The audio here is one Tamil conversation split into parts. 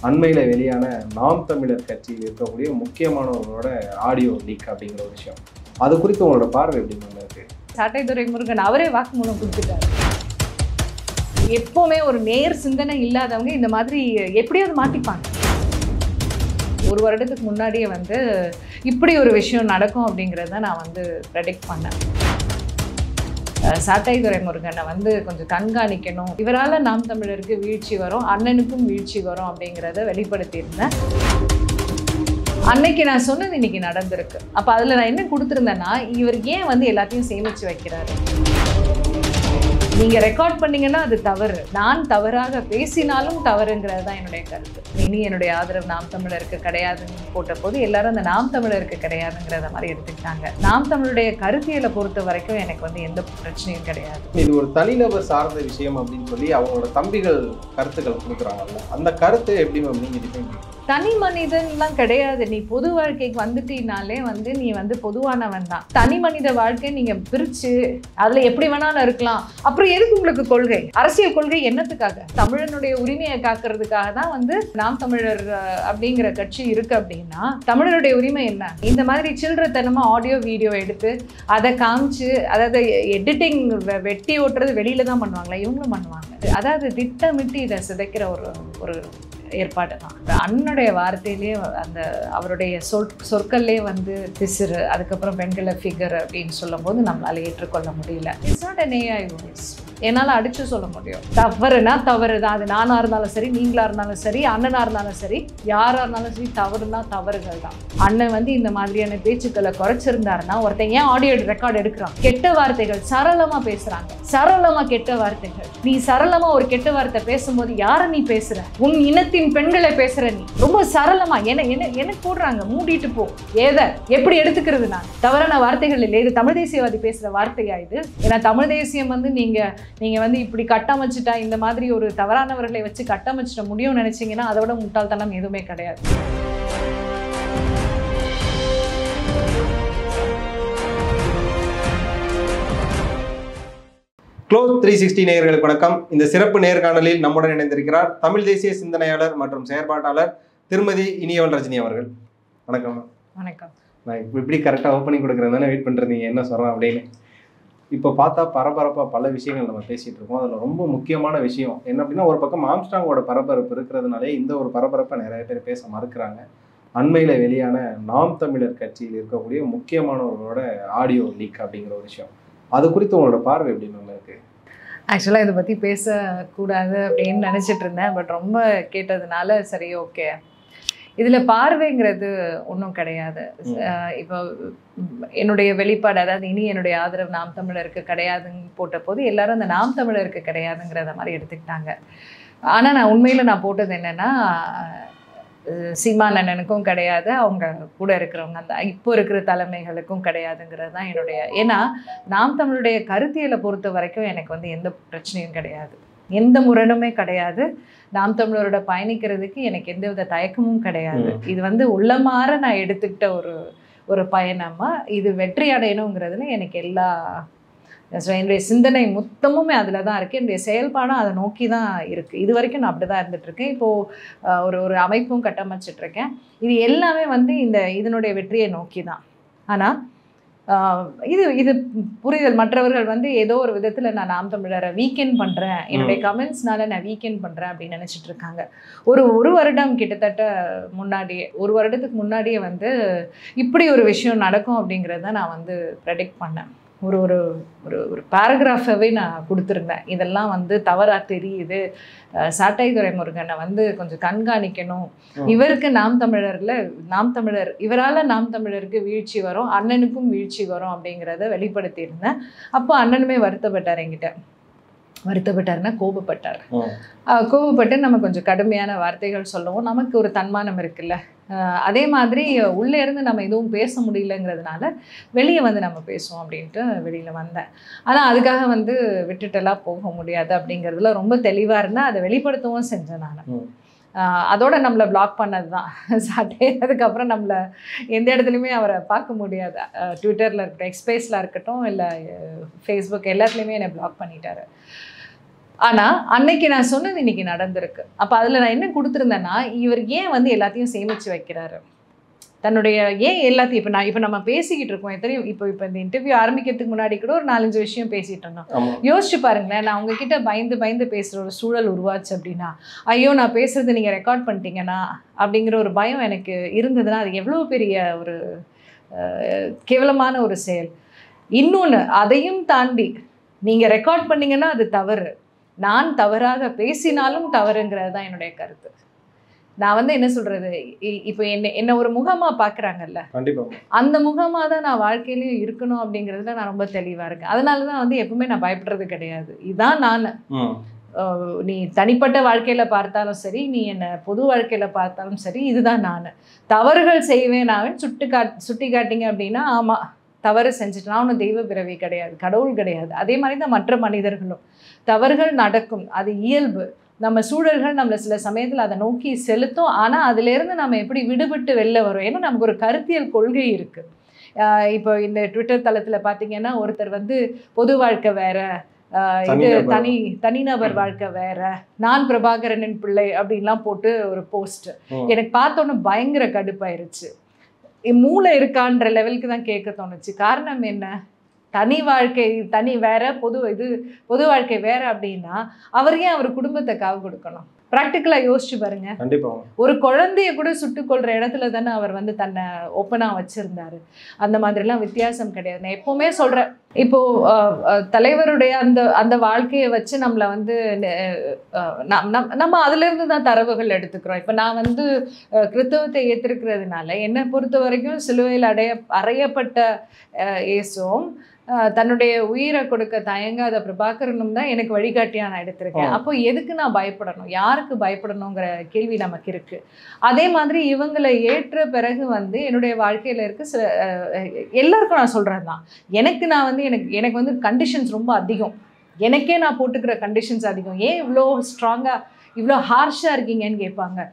அண்மையில் வெளியான நாம் தமிழர் கட்சியில் இருக்கக்கூடிய முக்கியமானவர்களோட ஆடியோ லீக் அப்படிங்கிற ஒரு விஷயம். அது குறித்து உங்களோட பார்வை எப்படி இருக்கு? சாட்டை துரைமுருகன் அவரே வாக்குமூலம் கொடுத்துட்டாரு. எப்பவுமே ஒரு நேர் சிந்தனை இல்லாதவங்க இந்த மாதிரி எப்படியாவது மாட்டிப்பாங்க. ஒரு வருடத்துக்கு முன்னாடியே வந்து இப்படி ஒரு விஷயம் நடக்கும் அப்படிங்கிறத நான் ப்ரெடிக்ட் பண்ணேன். சாட்டை துரைமுருகனை கொஞ்சம் கண்காணிக்கணும், இவரால் நாம் தமிழருக்கு வீழ்ச்சி வரும், அண்ணனுக்கும் வீழ்ச்சி வரும் அப்படிங்கிறத வெளிப்படுத்தியிருந்தேன். அன்னைக்கு நான் சொன்னது இன்னைக்கு நடந்திருக்கு. அப்போ அதில் நான் என்ன கொடுத்துருந்தேன்னா, இவர் ஏன் எல்லாத்தையும் சேமித்து வைக்கிறாரு? நீங்கள் ரெக்கார்ட் பண்ணீங்கன்னா அது தவறு, நான் தவறாக பேசினாலும் தவறுங்கிறது தான் என்னுடைய கருத்து. இனி என்னுடைய ஆதரவு நாம் தமிழருக்கு கிடையாதுன்னு போட்ட போது எல்லாரும் அந்த நாம் தமிழருக்கு கிடையாதுங்கிறத மாதிரி எடுத்துக்கிட்டாங்க. நாம் தமிழுடைய கருத்தியலை பொறுத்த வரைக்கும் எனக்கு எந்த பிரச்சனையும் கிடையாது. இது ஒரு தனிநபர் சார்ந்த விஷயம் அப்படின்னு சொல்லி அவங்களோட தம்பிகள் கருத்துக்கள் கொடுக்குறாங்கல்ல, அந்த கருத்தை எப்படி நீங்க டிஃபைன் பண்ணுங்க? தனி மனிதன்லாம் கிடையாது. நீ பொது வாழ்க்கைக்கு வந்துட்டீனாலே நீ பொதுவானவன் தான். தனி மனித வாழ்க்கை நீங்க பிரிச்சு அதுல எப்படி வேணாலும் இருக்கலாம். அப்புறம் எதுக்கு உங்களுக்கு கொள்கை? அரசியல் கொள்கை என்னத்துக்காக? தமிழனுடைய உரிமையை காக்கிறதுக்காக தான் நாம் தமிழர் அப்படிங்கிற கட்சி இருக்கு. அப்படின்னா தமிழருடைய உரிமை என்ன? இந்த மாதிரி சில்லறத்தனமா ஆடியோ வீடியோ எடுத்து அதை காமிச்சு, அதாவது எடிட்டிங் வெட்டி ஓட்டுறது வெளியில தான் பண்ணுவாங்களா? இவங்களும் பண்ணுவாங்க. அதாவது திட்டமிட்டு இதை சிதைக்கிற ஒரு ஏற்பாடு தான். அண்ணனுடைய வார்த்தையிலேயே அவருடைய சொற்கள்லேயே பிசிறு, அதுக்கப்புறம் பெண்களை ஃபிகர் அப்படின்னு சொல்லும் போது நம்மளால ஏற்றுக்கொள்ள முடியல. It's not an AI voice. என்னால் அடித்து சொல்ல முடியும். தவறுனா தவறு தான். அது நானாக இருந்தாலும் சரி, நீங்களாக இருந்தாலும் சரி, அண்ணனாக இருந்தாலும் சரி, யாராக இருந்தாலும் சரி, தவறுனா தவறுகள் தான். அண்ணன் இந்த மாதிரியான பேச்சுக்களை குறைச்சிருந்தாருன்னா ஒருத்தன் ஏன் ஆடியோ ரெக்கார்டு எடுக்கிறான்? கெட்ட வார்த்தைகள் சரளமாக பேசுகிறாங்க, சரளமாக கெட்ட வார்த்தைகள். நீ சரளமாக ஒரு கெட்ட வார்த்தை பேசும்போது யாரை நீ பேசுகிற? உன் இனத்தின் பெண்களை பேசுகிற நீ ரொம்ப சரளமாக என்ன போடுறாங்க, மூடிட்டு போ. ஏதை எப்படி எடுத்துக்கிறது? நான் தவறான வார்த்தைகள் இல்லை, இது தமிழ் தேசியவாதி பேசுகிற வார்த்தையா இது? ஏன்னா தமிழ் தேசியம் நீங்கள் இப்படி கட்டமைச்சிட்டா, இந்த மாதிரி ஒரு தவறானவர்களை வச்சு கட்டமைச்சிட முடியும்னு நினைச்சீங்கன்னா அதோட முட்டாள்தனம் எதுவுமே கிடையாது. க்ளோஸ் 360 நேயர்களுக்கு வணக்கம். இந்த சிறப்பு நேர்காணலில் நம்முடன் இணைந்திருக்கிறார் தமிழ் தேசிய சிந்தனையாளர் மற்றும் செயற்பாட்டாளர் திருமதி இனியவள் ரஜினி அவர்கள். வணக்கம். வணக்கம். நான் இப்படி கரெக்டாக ஓப்பனிங் கொடுக்குறேன் தானே வெயிட் பண்ணுறீங்க என்ன சொல்கிறேன் அப்படின்னு. இப்போ பார்த்தா பரபரப்பாக பல விஷயங்கள் நம்ம பேசிகிட்டு இருக்கோம். அதில் ரொம்ப முக்கியமான விஷயம் என்ன அப்படின்னா, ஒரு பக்கம் ஆம்ஸ்ட்ராங்கோட பரபரப்பு இருக்கிறதுனாலே இந்த ஒரு பரபரப்பை நிறைய பேர் பேச மறுக்கிறாங்க. அண்மையில் வெளியான நாம் தமிழர் கட்சியில் இருக்கக்கூடிய முக்கியமானவர்களோட ஆடியோ லீக் அப்படிங்கிற ஒரு விஷயம். அது குறித்து உங்களோட பார்வை எப்படி இருக்கு? ஆக்சுவலாக இதை பற்றி பேசக்கூடாது அப்படின்னு நினச்சிட்டு இருந்தேன். பட் ரொம்ப கேட்டதுனால சரி, ஓகே. இதில் பார்வைங்கிறது ஒன்றும் கிடையாது. இப்போ என்னுடைய வெளிப்பாடு, அதாவது இனி என்னுடைய ஆதரவு நாம் தமிழருக்கு கிடையாதுன்னு போட்ட போது எல்லாரும் அந்த நாம் தமிழருக்கு கிடையாதுங்கிறத மாதிரி எடுத்துக்கிட்டாங்க. ஆனால் நான் உண்மையில் போட்டது என்னென்னா, சீமான் அண்ணனுக்கும் கிடையாது, அவங்க கூட இருக்கிறவங்க அந்த இப்போ இருக்கிற தலைமைகளுக்கும் கிடையாதுங்கிறது தான் என்னுடைய. ஏன்னா நாம் தமிழுடைய கருத்தியலை பொறுத்த வரைக்கும் எனக்கு எந்த பிரச்சனையும் கிடையாது, எந்த முரணுமே கிடையாது. நாம் தமிழரோட பயணிக்கிறதுக்கு எனக்கு எந்தவித தயக்கமும் கிடையாது. இது உள்ளமாற நான் எடுத்துக்கிட்ட ஒரு பயணமா இது வெற்றி அடையணுங்கிறதுல எனக்கு எல்லா என்னுடைய சிந்தனை மொத்தமுமே அதில் தான் இருக்குது. என்னுடைய செயல்பாடும் அதை நோக்கி தான் இருக்குது. இது வரைக்கும் நான் அப்படி தான் இருந்துகிட்ருக்கேன். இப்போது ஒரு அமைப்பும் கட்டமைச்சிட்ருக்கேன். இது எல்லாமே இதனுடைய வெற்றியை நோக்கி தான். ஆனால் இது புரிதல் மற்றவர்கள் ஏதோ ஒரு விதத்தில் நான் நாம் தமிழரை வீக்கெண்ட் பண்ணுறேன், என்னுடைய கமெண்ட்ஸ்னால நான் வீக்கெண்ட் பண்ணுறேன் அப்படின்னு நினச்சிட்டு இருக்காங்க. ஒரு வருடம் கிட்டத்தட்ட முன்னாடியே, ஒரு வருடத்துக்கு முன்னாடியே இப்படி ஒரு விஷயம் நடக்கும் அப்படிங்கிறத நான் ப்ரெடிக்ட் பண்ணேன். ஒரு ஒரு ஒரு பேராகிராஃபவே நான் கொடுத்துருந்தேன். இதெல்லாம் தவறாக தெரியுது, சாட்டை துரைமுருகனை கொஞ்சம் கண்காணிக்கணும், இவருக்கு நாம் தமிழர் இவரால் நாம் தமிழருக்கு வீழ்ச்சி வரும், அண்ணனுக்கும் வீழ்ச்சி வரும் அப்படிங்கிறத வெளிப்படுத்தியிருந்தேன். அப்போ அண்ணனுமே வருத்தப்பட்டார். என்கிட்ட வருத்தப்பட்டாருன்னா கோபப்பட்டார். கோபப்பட்டு நம்ம கொஞ்சம் கடுமையான வார்த்தைகள் சொல்லவும் நமக்கு ஒரு தன்மானம் இருக்குல்ல. அதே மாதிரி உள்ளே இருந்து நம்ம எதுவும் பேச முடியலங்கிறதுனால வெளியே நம்ம பேசுவோம் அப்படின்ட்டு வெளியில் வந்தேன். ஆனால் அதுக்காக விட்டுட்டெல்லாம் போக முடியாது அப்படிங்கிறதுல ரொம்ப தெளிவாக இருந்தால் அதை வெளிப்படுத்தவும் செஞ்சேன் நான். அதோட நம்மளை பிளாக் பண்ணது தான் சாட்டே. அதுக்கப்புறம் நம்மளை எந்த இடத்துலையுமே அவரை பார்க்க முடியாது. ட்விட்டரில் இருக்கட்டும், எக்ஸ்பேஸில் இருக்கட்டும், இல்லை ஃபேஸ்புக், எல்லாத்துலேயுமே என்னை பிளாக் பண்ணிட்டாரு. ஆனா அன்னைக்கு நான் சொன்னது இன்னைக்கு நடந்திருக்கு. அப்ப அதுல நான் என்ன கொடுத்துருந்தேன்னா, இவர் ஏன் வந்து எல்லாத்தையும் சேமிச்சு வைக்கிறாரு, தன்னுடைய ஏன் எல்லாத்தையும் இப்ப நம்ம பேசிக்கிட்டு இருக்கோம் தெரியும். இப்போ இந்த இன்டர்வியூ ஆரம்பிக்கிறதுக்கு முன்னாடி கூட ஒரு 4-5 விஷயம் பேசிட்டு இருந்தோம். யோசிச்சு பாருங்களேன், நான் உங்ககிட்ட பயந்து பேசுற ஒரு சூழல் உருவாச்சு அப்படின்னா, ஐயோ நான் பேசுறது நீங்க ரெக்கார்ட் பண்ணிட்டீங்கன்னா அப்படிங்கிற ஒரு பயம் எனக்கு இருந்ததுன்னா அது எவ்வளவு பெரிய ஒரு கேவலமான ஒரு செயல். இன்னொன்னு, அதையும் தாண்டி நீங்க ரெக்கார்ட் பண்ணீங்கன்னா அது தவறு, நான் தவறாக பேசினாலும் தவறுங்கிறது தான் என்னுடைய கருத்து. நான் வந்து என்ன சொல்றது, இப்போ என்ன ஒரு முகமா பாக்குறாங்கல்ல, அந்த முகமா தான் நான் வாழ்க்கையிலயும் இருக்கணும் அப்படிங்கிறதுல நான் ரொம்ப தெளிவா இருக்கேன். அதனாலதான் வந்து எப்பவுமே நான் பயப்படுறது கிடையாது. இதான் நான். நீ தனிப்பட்ட வாழ்க்கையில பார்த்தாலும் சரி, நீ என்ன பொது வாழ்க்கையில பார்த்தாலும் சரி, இதுதான் நான். தவறுகள் செய்வேன் நான் சுட்டி காட்டிங்க அப்படின்னா, ஆமா தவறு செஞ்சுட்டு, நான் ஒன்றும் தெய்வ பிறவி கிடையாது, கடவுள் கிடையாது. அதே மாதிரி தான் மற்ற மனிதர்களும். தவறுகள் நடக்கும், அது இயல்பு. நம்ம சூழல்கள் நம்மளை சில சமயத்தில் அதை நோக்கி செலுத்தும். ஆனால் அதுலேருந்து நம்ம எப்படி விடுபட்டு வெளில வரும்? ஏன்னா நமக்கு ஒரு கருத்தியல் கொள்கை இருக்குது. இப்போ இந்த ட்விட்டர் தளத்தில் பார்த்தீங்கன்னா, ஒருத்தர் வந்து பொது வாழ்க்கை வேற, இது தனிநபர் வாழ்க்கை வேற, நான் பிரபாகரனின் பிள்ளை அப்படின்லாம் போட்டு ஒரு போஸ்ட் எனக்கு பார்த்தோன்னு பயங்கர கடுப்பாயிருச்சு. மூளை இருக்கான்ற லெவலுக்கு தான் கேட்க தோணுச்சு. காரணம் என்ன? தனி வாழ்க்கை தனி வேற, பொது வாழ்க்கை வேற அப்படின்னா அவர் ஏன் அவர் குடும்பத்தை காவு கொடுக்கணும்? ப்ராக்டிக்கலா யோசிச்சு பாருங்க. ஒரு குழந்தைய கூட சுட்டுக்கொள்ற இடத்துல தானே அவர் வந்து தன்னை ஓப்பனா வச்சிருந்தாரு. அந்த மாதிரிலாம் வித்தியாசம் கிடையாது. நான் எப்பவுமே சொல்றேன், இப்போ தலைவருடைய அந்த வாழ்க்கையை வச்சு நம்மளை வந்து நம்ம அதுல இருந்து தான் தரவுகள் எடுத்துக்கிறோம். இப்போ நான் வந்து கிறிஸ்தவத்தை ஏற்றிருக்கிறதுனால என்னை பொறுத்த வரைக்கும் சிலுவையில் அறையப்பட்ட இயேசுவும் தன்னுடைய உயிரை கொடுக்க தயங்காத பிரபாகரனும் தான் எனக்கு வழிகாட்டியா நான் எடுத்திருக்கேன். அப்போ எதுக்கு நான் பயப்படணும்? யாருக்கு பயப்படணுங்கிற கேள்வி நமக்கு இருக்கு. அதே மாதிரி இவங்களை ஏற்ற பிறகு வந்து என்னுடைய வாழ்க்கையில இருக்கு சில எல்லாருக்கும் நான் சொல்றது தான், நான் வந்து எனக்கு வந்து கண்டிஷன்ஸ் ரொம்ப அதிகம். எனக்கே நான் போட்டுக்கிற கண்டிஷன்ஸ் அதிகம். ஏன் இவ்வளோ ஸ்ட்ராங்கா இவ்வளோ ஹார்ஷா இருக்கீங்கன்னு கேட்பாங்க.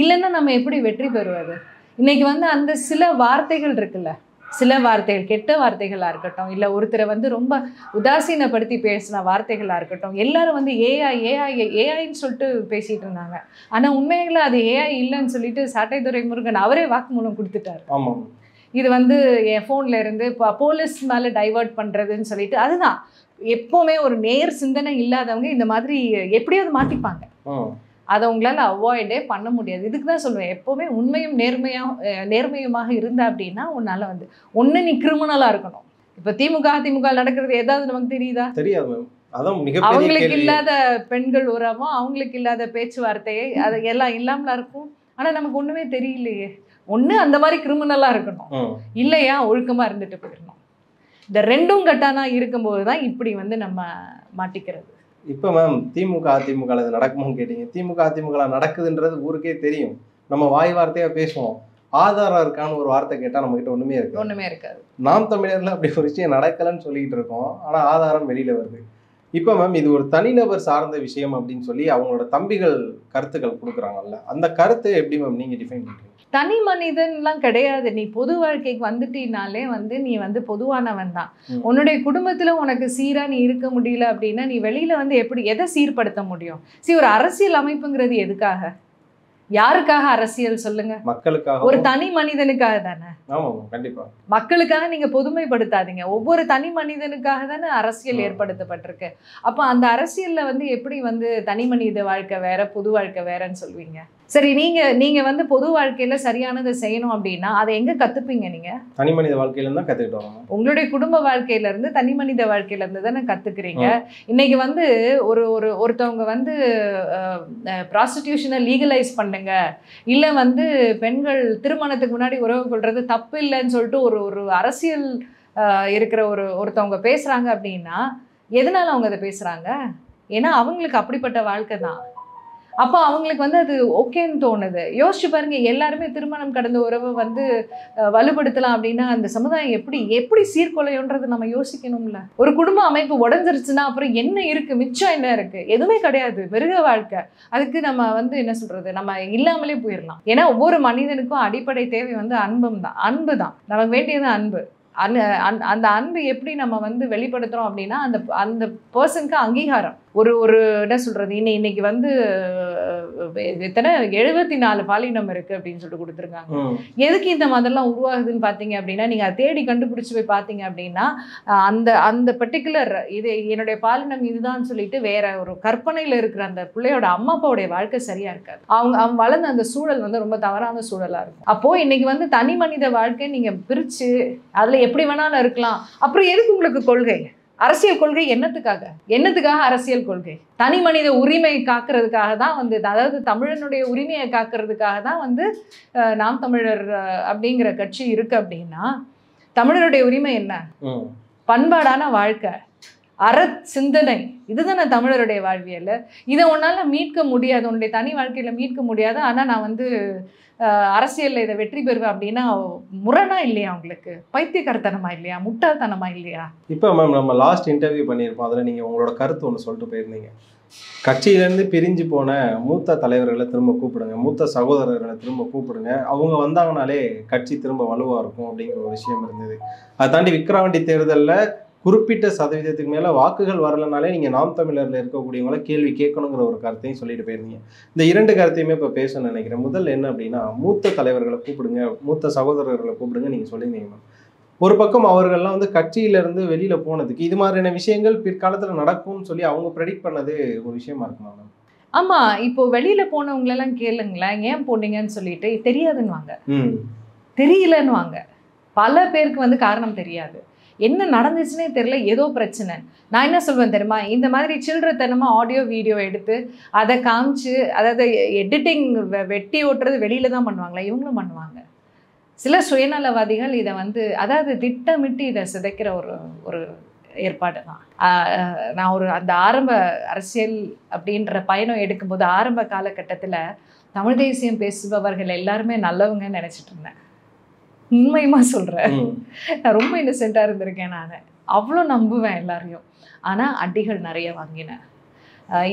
இல்லைன்னா நம்ம எப்படி வெற்றி பெறுவது? இன்னைக்கு வந்து அந்த சில வார்த்தைகள் இருக்குல்ல, சில வார்த்தைகள், கெட்ட வார்த்தைகளாக இருக்கட்டும், இல்லை ஒருத்தரை வந்து ரொம்ப உதாசீனப்படுத்தி பேசின வார்த்தைகளாக இருக்கட்டும், எல்லாரும் வந்து ஏஐன்னு சொல்லிட்டு பேசிகிட்டு இருந்தாங்க. ஆனால் உண்மைகளை அது ஏஐ இல்லைன்னு சொல்லிட்டு சாட்டை துரைமுருகன் அவரே வாக்குமூலம் கொடுத்துட்டாரு. இது வந்து என் ஃபோனில் இருந்து இப்போ போலீஸ் மேலே டைவர்ட் பண்ணுறதுன்னு சொல்லிட்டு, அதுதான் எப்போவுமே ஒரு நேர் சிந்தனை இல்லாதவங்க இந்த மாதிரி எப்படியாவது மாட்டிப்பாங்க. அதை உங்களால் அவாய்டே பண்ண முடியாது. இதுக்கு தான் சொல்லுவேன், எப்போவுமே உண்மையும் நேர்மையுமாக இருந்தா அப்படின்னா உன்னால் வந்து ஒன்று நீ கிரிமினலாக இருக்கணும். இப்போ அதிமுக நடக்கிறது ஏதாவது நமக்கு தெரியுதா? தெரியாது. அவங்களுக்கு இல்லாத பெண்கள் உறவும், அவங்களுக்கு இல்லாத பேச்சுவார்த்தையை, அது எல்லாம் இல்லாமலாம் இருக்கும். ஆனால் நமக்கு ஒன்றுமே தெரியலையே. ஒன்று அந்த மாதிரி கிரிமினலாக இருக்கணும், இல்லையா ஒழுக்கமாக இருந்துட்டு போயிடணும். இந்த ரெண்டும் கட்டானா இருக்கும்போது தான் இப்படி வந்து நம்ம மாட்டிக்கிறது. இப்போ மேம் அதிமுக அது நடக்குமான்னு கேட்டீங்க. அதிமுக நடக்குதுன்றது ஊருக்கே தெரியும். நம்ம வாய் வார்த்தையாக பேசுவோம். ஆதாரம் இருக்கான்னு ஒரு வார்த்தை கேட்டால் நம்மகிட்ட ஒன்றுமே இருக்காது. நாம் தமிழர்ல அப்படி ஒரு விஷயம் நடக்கலைன்னு சொல்லிக்கிட்டு இருக்கோம். ஆனால் ஆதாரம் வெளியில் வருது. இப்போ மேம் இது ஒரு தனிநபர் சார்ந்த விஷயம் அப்படின்னு சொல்லி அவங்களோட தம்பிகள் கருத்துக்கள் கொடுக்குறாங்கல்ல, அந்த கருத்தை எப்படி மேம் நீங்கள் டிஃபைன் பண்ணுறீங்க? தனி மனிதன்லாம் கிடையாது. நீ பொது வாழ்க்கைக்கு வந்துட்டீனாலே வந்து நீ வந்து பொதுவானவன் தான். உன்னுடைய குடும்பத்துல உனக்கு சீரா நீ இருக்க முடியல அப்படின்னா நீ வெளியில வந்து எதை சீர்படுத்த முடியும்? ஒரு அரசியல் அமைப்புங்கிறது எதுக்காக? யாருக்காக அரசியல் சொல்லுங்க? மக்களுக்காக. ஒரு தனி மனிதனுக்காக தானே. கண்டிப்பா. மக்களுக்காக நீங்க பொதுமைப்படுத்தாதீங்க. ஒவ்வொரு தனி மனிதனுக்காக தானே அரசியல் ஏற்படுத்தப்பட்டிருக்கு. அப்ப அந்த அரசியல்ல வந்து எப்படி வந்து தனி மனித வாழ்க்கை வேற, பொது வாழ்க்கை வேறன்னு சொல்வீங்க? சரி, நீங்க வந்து பொது வாழ்க்கையில சரியானதை செய்யணும் அப்படின்னா அதை எங்க கத்துப்பீங்க? நீங்க தனி மனித வாழ்க்கையில இருந்து கத்துக்கிட்டு வரோம். உங்களுடைய குடும்ப வாழ்க்கையில இருந்து, தனி மனித வாழ்க்கையில இருந்து தானே கத்துக்கிறீங்க. இன்னைக்கு வந்து ஒருத்தவங்க வந்து ப்ராஸ்டிடியூஷனை லீகலைஸ் பண்ணுங்க, இல்ல வந்து பெண்கள் திருமணத்துக்கு முன்னாடி உறவு கொள்றது தப்பு இல்லைன்னு சொல்லிட்டு ஒரு அரசியல் இருக்கிற ஒருத்தவங்க பேசுறாங்க அப்படின்னா எதனால அவங்க அதை பேசுறாங்க? ஏன்னா அவங்களுக்கு அப்படிப்பட்ட வாழ்க்கை தான். அப்போ அவங்களுக்கு வந்து அது ஓகேன்னு தோணுது. யோசிச்சு பாருங்க, எல்லாருமே திருமணம் கடந்த உறவை வந்து வலுப்படுத்தலாம் அப்படின்னா அந்த சமுதாயம் எப்படி சீர்குலையோன்றது நம்ம யோசிக்கணும்ல. ஒரு குடும்ப அமைப்பு உடஞ்சிருச்சுன்னா அப்புறம் என்ன இருக்கு? மிச்சம் என்ன இருக்கு? எதுவுமே கிடையாது. மிருக வாழ்க்கை. அதுக்கு நம்ம வந்து என்ன சொல்றது, நம்ம இல்லாமலே போயிடலாம். ஏன்னா ஒவ்வொரு மனிதனுக்கும் அடிப்படை தேவை வந்து அன்பு தான். நமக்கு வேண்டியது அன்பு. அந்த அன்பு எப்படி நம்ம வந்து வெளிப்படுத்துறோம் அப்படின்னா அந்த பர்சனுக்கு அங்கீகாரம். ஒரு என்ன சொல்கிறது, இன்னைக்கு வந்து எத்தனை 74 பாலினம் இருக்குது அப்படின்னு சொல்லிட்டு கொடுத்துருக்காங்க. எதுக்கு இந்த மாதிரிலாம் உருவாகுதுன்னு பார்த்தீங்க அப்படின்னா, நீங்கள் அதை தேடி கண்டுபிடிச்சி போய் பார்த்தீங்க அப்படின்னா அந்த பர்டிகுலர் இது என்னுடைய பாலினம் இதுதான் சொல்லிட்டு வேற ஒரு கற்பனையில் இருக்கிற அந்த பிள்ளையோட அம்மா அப்பாவுடைய வாழ்க்கை சரியாக இருக்காது. அவங்க வளர்ந்த அந்த சூழல் வந்து ரொம்ப தவறான சூழலாக இருக்கும். அப்போது இன்னைக்கு வந்து தனி மனித வாழ்க்கையை நீங்கள் பிரித்து அதில் எப்படி வேணாலும் இருக்கலாம். அப்புறம் எதுக்கு உங்களுக்கு கொள்கை? அரசியல் கொள்கை என்னத்துக்காக அரசியல் கொள்கை? தனி மனித உரிமை காக்கிறதுக்காக தான் வந்து, அதாவது தமிழனுடைய உரிமையை காக்கிறதுக்காக தான் வந்து நாம் தமிழர் அப்படிங்கிற கட்சி இருக்கு. அப்படின்னா தமிழருடைய உரிமை என்ன? பண்பாடான வாழ்க்கை, சிந்தனை, இதுதானே தமிழருடைய வாழ்வியல். இதை உன்னால மீட்க முடியாது, உன்னுடைய தனி வாழ்க்கையில மீட்க முடியாது. ஆனா நான் வந்து அரசியலில் இதை வெற்றி பெறுவேன் அப்படின்னா முரணா இல்லையா? உங்களுக்கு பைத்தியக்காரத்தனமா இல்லையா? முட்டாள்தனமா இல்லையா? இப்போ மேம் நம்ம லாஸ்ட் இன்டர்வியூ பண்ணியிருப்போம், அதில் நீங்கள் உங்களோட கருத்து ஒன்று சொல்லிட்டு போயிருந்தீங்க. கட்சியிலேருந்து பிரிஞ்சு போன மூத்த தலைவர்களை திரும்ப கூப்பிடுங்க, மூத்த சகோதரர்களை திரும்ப கூப்பிடுங்க, அவங்க வந்தாங்கனாலே கட்சி திரும்ப வலுவாக இருக்கும் அப்படிங்கிற ஒரு விஷயம் இருந்தது. அதை தாண்டி விக்கிரவாண்டி தேர்தலில் குறிப்பிட்ட சதவீதத்துக்கு மேலே வாக்குகள் வரலனாலே நீங்கள் நாம் தமிழரில் இருக்கக்கூடியவங்கள கேள்வி கேட்கணுங்கிற ஒரு கருத்தையும் சொல்லிட்டு போயிருந்தீங்க. இந்த 2 கருத்தையுமே இப்போ பேசணும்னு நினைக்கிறேன். முதல் என்ன அப்படின்னா, மூத்த தலைவர்களை கூப்பிடுங்க, மூத்த சகோதரர்களை கூப்பிடுங்க நீங்கள் சொல்லியிருந்தீங்க. ஒரு பக்கம் அவர்கள்லாம் வந்து கட்சியிலேருந்து வெளியில் போனதுக்கு இது மாதிரியான விஷயங்கள் பிற்காலத்தில் நடக்கும்னு சொல்லி அவங்க ப்ரெடிக்ட் பண்ணது ஒரு விஷயமா இருக்குமா மேம்? ஆமாம், இப்போ வெளியில் போனவங்களெல்லாம் கேளுங்களேன், ஏன் போனீங்கன்னு சொல்லிட்டு தெரியாதுன்னுவாங்க, தெரியலன்னுவாங்க. பல பேருக்கு வந்து காரணம் தெரியாது, என்ன நடந்துச்சுன்னே தெரியல, ஏதோ பிரச்சனை. நான் என்ன சொல்வேன் தெரியுமா, இந்த மாதிரி சில்லறத்தனமாக ஆடியோ வீடியோ எடுத்து அதை காமிச்சு, அதாவது எடிட்டிங் வெட்டி ஓட்டுறது வெளியில தான் பண்ணுவாங்களா? இவங்களும் பண்ணுவாங்க. சில சுயநலவாதிகள் இதை வந்து, அதாவது திட்டமிட்டு இதை சிதைக்கிற ஒரு ஏற்பாடு தான். நான் அந்த ஆரம்ப அரசியல் அப்படின்ற பயணம் எடுக்கும்போது ஆரம்ப காலகட்டத்தில் தமிழ் தேசியம் பேசுபவர்கள் எல்லாருமே நல்லவங்கன்னு நினச்சிட்டு இருந்தேன். உண்மையுமா சொல்கிறேன், நான் ரொம்ப இன்னசென்ட்டாக இருந்திருக்கேன். நான் அவ்வளோ நம்புவேன் எல்லாரையும். ஆனால் அடிகள் நிறைய வாங்கினேன்.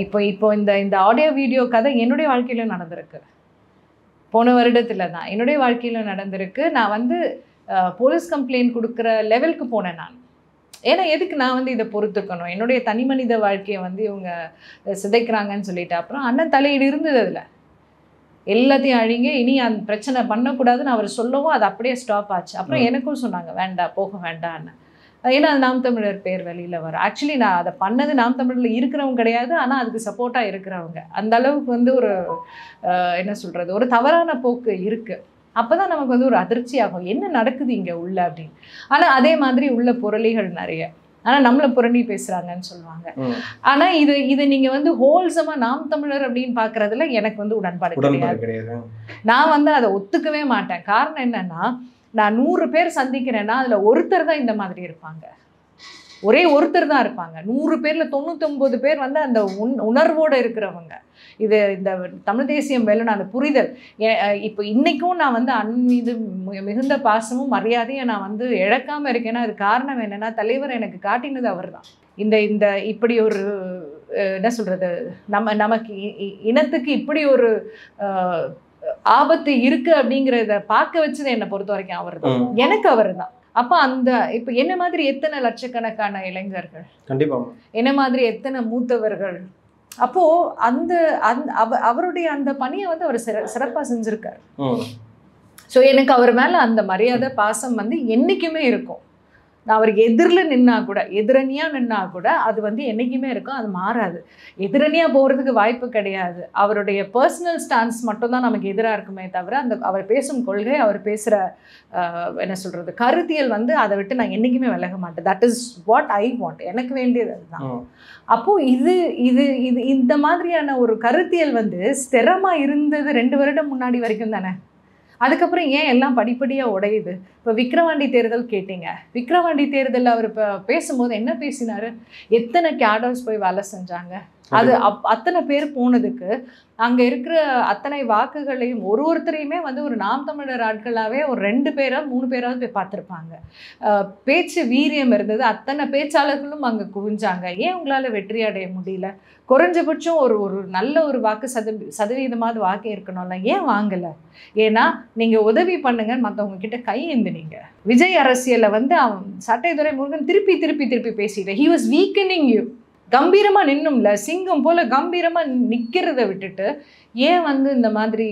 இப்போ இந்த ஆடியோ வீடியோ கதை என்னுடைய வாழ்க்கையிலும் நடந்திருக்கு. போன வருடத்தில் தான் என்னுடைய வாழ்க்கையில் நடந்திருக்கு. நான் வந்து போலீஸ் கம்ப்ளைண்ட் கொடுக்குற லெவலுக்கு போனேன் நான். ஏன்னா எதுக்கு நான் வந்து இதை பொறுத்துக்கணும், என்னுடைய தனி மனித வாழ்க்கையை வந்து இவங்க சிதைக்கிறாங்கன்னு சொல்லிட்டு. அப்புறம் அண்ணன் தலையீடு இருந்தது, அதில் எல்லாத்தையும் அழிங்க, இனி அந்த பிரச்சனை பண்ணக்கூடாதுன்னு அவர் சொல்லவும் அது அப்படியே ஸ்டாப் ஆச்சு. அப்புறம் எனக்கும் சொன்னாங்க வேண்டாம், போக வேண்டான்னு. ஏன்னா அது நாம் தமிழர் பேர் வெளியில் வரும். ஆக்சுவலி நான் அதை பண்ணது நாம் தமிழில் இருக்கிறவங்க கிடையாது, ஆனால் அதுக்கு சப்போர்ட்டாக இருக்கிறவங்க. அந்த அளவுக்கு வந்து ஒரு என்ன சொல்கிறது, ஒரு தவறான போக்கு இருக்குது. அப்போ தான் நமக்கு வந்து ஒரு அதிர்ச்சி ஆகும், என்ன நடக்குது இங்கே உள்ள அப்படின்னு. ஆனால் அதே மாதிரி உள்ள புரளிகள் நிறைய, ஆனால் நம்மளை புரணி பேசுகிறாங்கன்னு சொல்லுவாங்க. ஆனால் இது நீங்கள் வந்து ஹோல்சமாக நாம் தமிழர் அப்படின்னு பார்க்குறதுல எனக்கு வந்து உடன்பாடு கிடையாது. நான் வந்து அதை ஒத்துக்கவே மாட்டேன். காரணம் என்னன்னா, நான் 100 பேர் சந்திக்கிறேன்னா அதில் ஒருத்தர் தான் இந்த மாதிரி இருப்பாங்க, ஒரே ஒருத்தர் தான் இருப்பாங்க. 100 பேரில் 99 பேர் வந்து அந்த உணர்வோடு இருக்கிறவங்க. இந்த தமிழ் தேசியம் வேலைன்னு அந்த புரிதல். இப்போ இன்றைக்கும் நான் வந்து அண்ணன் மீது மிகுந்த பாசமும் மரியாதையும் நான் வந்து இழக்காமல் இருக்கேன்னா அது காரணம் என்னென்னா, தலைவர் எனக்கு காட்டினது அவர் தான். இந்த இப்படி ஒரு என்ன சொல்கிறது, நமக்கு இனத்துக்கு இப்படி ஒரு ஆபத்து இருக்குது அப்படிங்கிறத பார்க்க வச்சது என்னை பொறுத்த வரைக்கும் அவர் தான், எனக்கு அவர் தான். அப்போ இப்போ என்ன மாதிரி எத்தனை லட்சக்கணக்கான இளைஞர்கள், கண்டிப்பாக என்ன மாதிரி எத்தனை மூத்தவர்கள், அப்போது அவருடைய அந்த பணியை வந்து அவர் சிறப்பாக செஞ்சுருக்கார். ஸோ எனக்கு அவர் மேலே அந்த மரியாதை பாசம் வந்து என்றைக்குமே இருக்கும். நான் அவருக்கு எதிரில் நின்னா கூட, எதிரணியாக நின்னா கூட அது வந்து என்றைக்குமே இருக்கும், அது மாறாது. எதிரணியாக போகிறதுக்கு வாய்ப்பு கிடையாது. அவருடைய பர்சனல் ஸ்டான்ஸ் மட்டும்தான் நமக்கு எதிராக இருக்குமே தவிர, அவர் பேசும் கொள்கை, அவர் பேசுகிற என்ன சொல்கிறது கருத்தியல் வந்து அதை விட்டு நான் என்றைக்குமே விலக மாட்டேன். That is what I want, எனக்கு வேண்டியது அதுதான். அப்போது இது இந்த மாதிரியான ஒரு கருத்தியல் வந்து ஸ்திரமாக இருந்தது 2 வருடம் முன்னாடி வரைக்கும் தானே. அதுக்கப்புறம் ஏன் எல்லாம் படிப்படியாக உடையுது? இப்போ விக்கிரவாண்டி தேர்தல் கேட்டீங்க, விக்கிரவாண்டி தேர்தலில் அவர் இப்போ பேசும்போது என்ன பேசினார், எத்தனை கேடர்ஸ் போய் வேலை செஞ்சாங்க, அது அத்தனை பேர் போனதுக்கு அங்கே இருக்கிற அத்தனை வாக்குகளையும் ஒருத்தரையுமே வந்து ஒரு நாம் தமிழர் ஆட்களாகவே ஒரு 2 பேரோ 3 பேராவது போய் பார்த்துருப்பாங்க. பேச்சு வீரியம் இருந்தது, அத்தனை பேச்சாளர்களும் அங்கே குவிஞ்சாங்க. ஏன் உங்களால் வெற்றி அடைய முடியல? குறைஞ்சபட்சம் ஒரு நல்ல ஒரு வாக்கு சதவீதமாவது வாக்கு இருக்கணும்ல, ஏன் வாங்கலை? ஏன்னா நீங்கள் உதவி பண்ணுங்க மற்றவங்க கிட்ட கை ஏந்தினீங்க. விஜய் அரசியலை வந்து அவன் சட்டைத்துறை முருகன் திருப்பி பேசிட்டு, ஹி வாஸ் வீக்கனிங் யூ. கம்பீரமா நின்னும்ல, சிங்கம் போல கம்பீரமா நிக்கிறத விட்டுட்டு ஏன் வந்து இந்த மாதிரி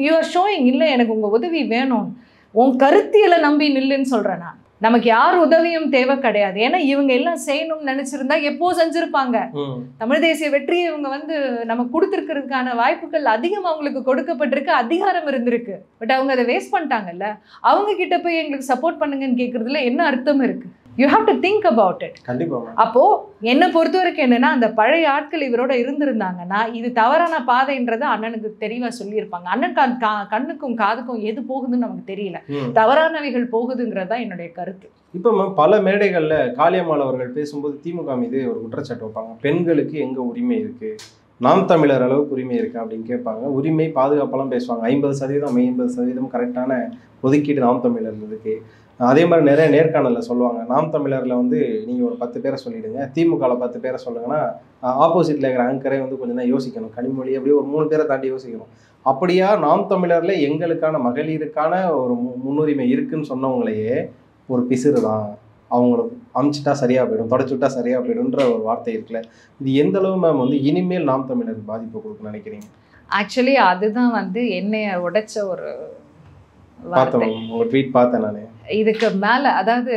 யூ ஆர் ஷோயிங் இல்லை எனக்கு உங்க உதவி வேணும், உன் கருத்தியலை நம்பி நில்லுன்னு சொல்றேன் நான். நமக்கு யார் உதவியும் தேவை கிடையாது. ஏன்னா இவங்க எல்லாம் செய்யணும்னு நினைச்சிருந்தா எப்போ செஞ்சிருப்பாங்க. தமிழ் தேசிய வெற்றியை இவங்க வந்து நமக்கு கொடுத்துருக்கிறதுக்கான வாய்ப்புகள் அதிகம் அவங்களுக்கு கொடுக்கப்பட்டிருக்கு, அதிகாரம் இருந்திருக்கு. பட் அவங்க அதை வேஸ்ட் பண்ணிட்டாங்கல்ல. அவங்க கிட்ட போய் எங்களுக்கு சப்போர்ட் பண்ணுங்கன்னு கேட்கறதுல என்ன அர்த்தம் இருக்கு? You have to think about it. அப்போ என்னை பொறுத்த வரைக்கும் என்னன்னா, அந்த பழைய ஆட்கள் இவரோட இருந்திருந்தாங்கன்னா இது தவறான பாதைன்றதை அண்ணனுக்கு தெளிவா சொல்லியிருப்பாங்க. அண்ணன் கண்ணுக்கும் காதுக்கும் எது போகுதுன்னு நமக்கு தெரியல, தவறானவைகள் போகுதுங்கிறதா என்னுடைய கருத்து. இப்போ பல மேடைகள்ல காளியம்மாள் அவர்கள் பேசும்போது திமுக மீது ஒரு குற்றச்சாட்டு வைப்பாங்க. பெண்களுக்கு எங்க உரிமை இருக்கு, நாம் தமிழர் அளவுக்கு உரிமை இருக்கு அப்படின்னு கேட்பாங்க. உரிமை பாதுகாப்பெல்லாம் பேசுவாங்க. 50% 50% கரெக்டான ஒதுக்கீடு நாம் தமிழர் இருக்கு. அதே மாதிரி நிறைய நேர்காணலில் சொல்லுவாங்க, நாம் தமிழரில் வந்து நீங்கள் ஒரு 10 பேரை சொல்லிவிடுங்க, திமுகவில் 10 பேரை சொல்லுங்கன்னா ஆப்போசிட்டில் இருக்கிற ஆங்கரே வந்து கொஞ்சம் தான் யோசிக்கணும், கனிமொழி அப்படியே ஒரு 3 பேரை தாண்டி யோசிக்கணும். அப்படியா நாம் தமிழரில் எங்களுக்கான மகளிருக்கான ஒரு முன்னுரிமை இருக்குன்னு சொன்னவங்களையே ஒரு பிசிறு தான், அவங்களுக்கு அமிச்சிட்டா சரியாக போயிடும், தொடச்சி விட்டா சரியாக போயிடும்ன்ற ஒரு வார்த்தை இருக்குல்ல, இது எந்த அளவு மேம் வந்து இனிமேல் நாம் தமிழர் பாதிப்பு கொடுக்குன்னு நினைக்கிறீங்க? ஆக்சுவலி அதுதான் வந்து என்னைய உடைச்ச ஒரு வார்த்தை. உங்கள் ட்வீட் பார்த்தேன் நான். இதுக்கு மேலே அதாவது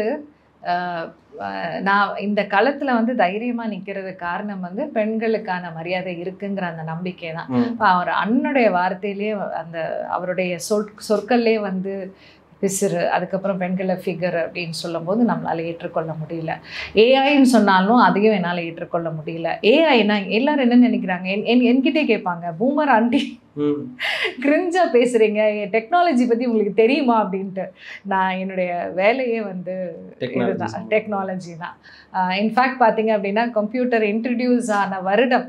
நான் இந்த களத்தில் வந்து தைரியமாக நிற்கிறது காரணம் வந்து பெண்களுக்கான மரியாதை இருக்குங்கிற அந்த நம்பிக்கை தான். அவர் அண்ணனுடைய வார்த்தையிலே அந்த அவருடைய சொற்கள்லேயே வந்து பிசிறு, அதுக்கப்புறம் பெண்களை ஃபிகர் அப்படின்னு சொல்லும்போது நம்மளால் ஏற்றுக்கொள்ள முடியல. ஏஐன்னு சொன்னாலும் அதையும் என்னால் ஏற்றுக்கொள்ள முடியல. ஏஐனா எல்லாரும் என்ன நினைக்கிறாங்க, என்கிட்டே கேட்பாங்க, பூமர் ஆண்டி கிரிஞ்சா பேசுறீங்க, டெக்னாலஜி பற்றி உங்களுக்கு தெரியுமா அப்படின்ட்டு. நான் என்னுடைய வேலையே வந்து இதுதான், டெக்னாலஜி தான். இன்ஃபேக்ட் பார்த்தீங்க அப்படின்னா கம்ப்யூட்டர் இன்ட்ரடியூஸ் ஆன வருடம்,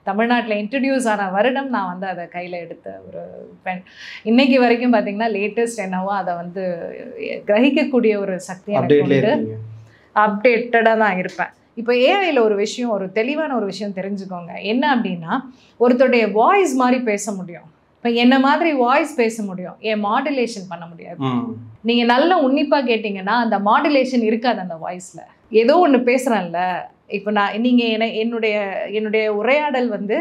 தமிழ்நாட்டில் இன்ட்ரடியூஸ் ஆன வருடம் நான் வந்து அதை கையில் எடுத்த ஒரு பெண். இன்னைக்கு வரைக்கும் பார்த்தீங்கன்னா லேட்டஸ்ட் என்னவோ அதை வந்து கிரகிக்கக்கூடிய ஒரு சக்தி எனக்கு உண்டு, அப்டேட்டடாக தான் இருப்பேன். இப்போ ஏஐயில் ஒரு விஷயம், ஒரு தெளிவான ஒரு விஷயம் தெரிஞ்சுக்கோங்க. என்ன அப்படின்னா, ஒருத்தருடைய வாய்ஸ் மாதிரி பேச முடியும். இப்போ என்ன மாதிரி வாய்ஸ் பேச முடியும், ஏன் மாடுலேஷன் பண்ண முடியாது. நீங்கள் நல்லா உன்னிப்பாக கேட்டிங்கன்னா அந்த மாடுலேஷன் இருக்காது அந்த வாய்ஸில். ஏதோ ஒன்று பேசுகிறேன்ல, இப்போ நீங்கள் என்னுடைய உரையாடல் வந்து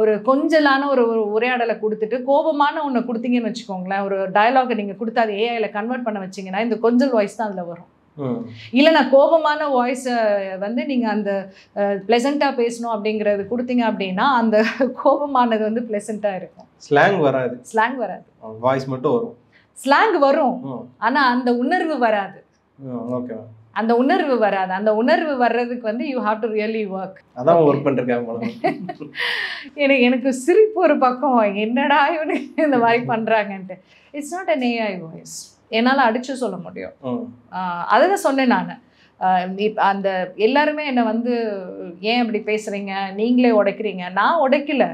ஒரு கொஞ்சலான ஒரு உரையாடலை கொடுத்துட்டு கோபமான ஒன்று கொடுத்தீங்கன்னு வச்சுக்கோங்களேன், ஒரு டயலாகை நீங்கள் கொடுத்து அதை ஏஐயில் கன்வெர்ட் பண்ண வச்சிங்கன்னா இந்த கொஞ்சல் வாய்ஸ் தான் அதில் வரும். இல்லை நான் கோபமான வாய்ஸை வந்து நீங்கள் அந்த ப்ளசண்ட்டாக பேசணும் அப்படிங்கிறது கொடுத்தீங்க அப்படின்னா அந்த கோபமானது வந்து ப்ளசண்ட்டாக இருக்கும். ஸ்லாங் வராது, வாய்ஸ் மட்டும் வரும். ஸ்லாங் வரும், ஆனால் அந்த உணர்வு வராது. ஓகே, அந்த உணர்வு வராது. அந்த உணர்வு வர்றதுக்கு வந்து you have to really work. அதான் ஒர்க் பண்ணிருக்காங்க. எனக்கு சிரிப்பு ஒரு பக்கம், என்னடா இவனு இந்த மாதிரி பண்ணுறாங்கன்ட்டு. It's not an AI voice, என்னால் அடிச்சு சொல்ல முடியும். அதை தான் சொன்னேன் நான். அந்த எல்லாருமே என்னை வந்து ஏன் இப்படி பேசுகிறீங்க, நீங்களே உடைக்கிறீங்க. நான் உடைக்கல,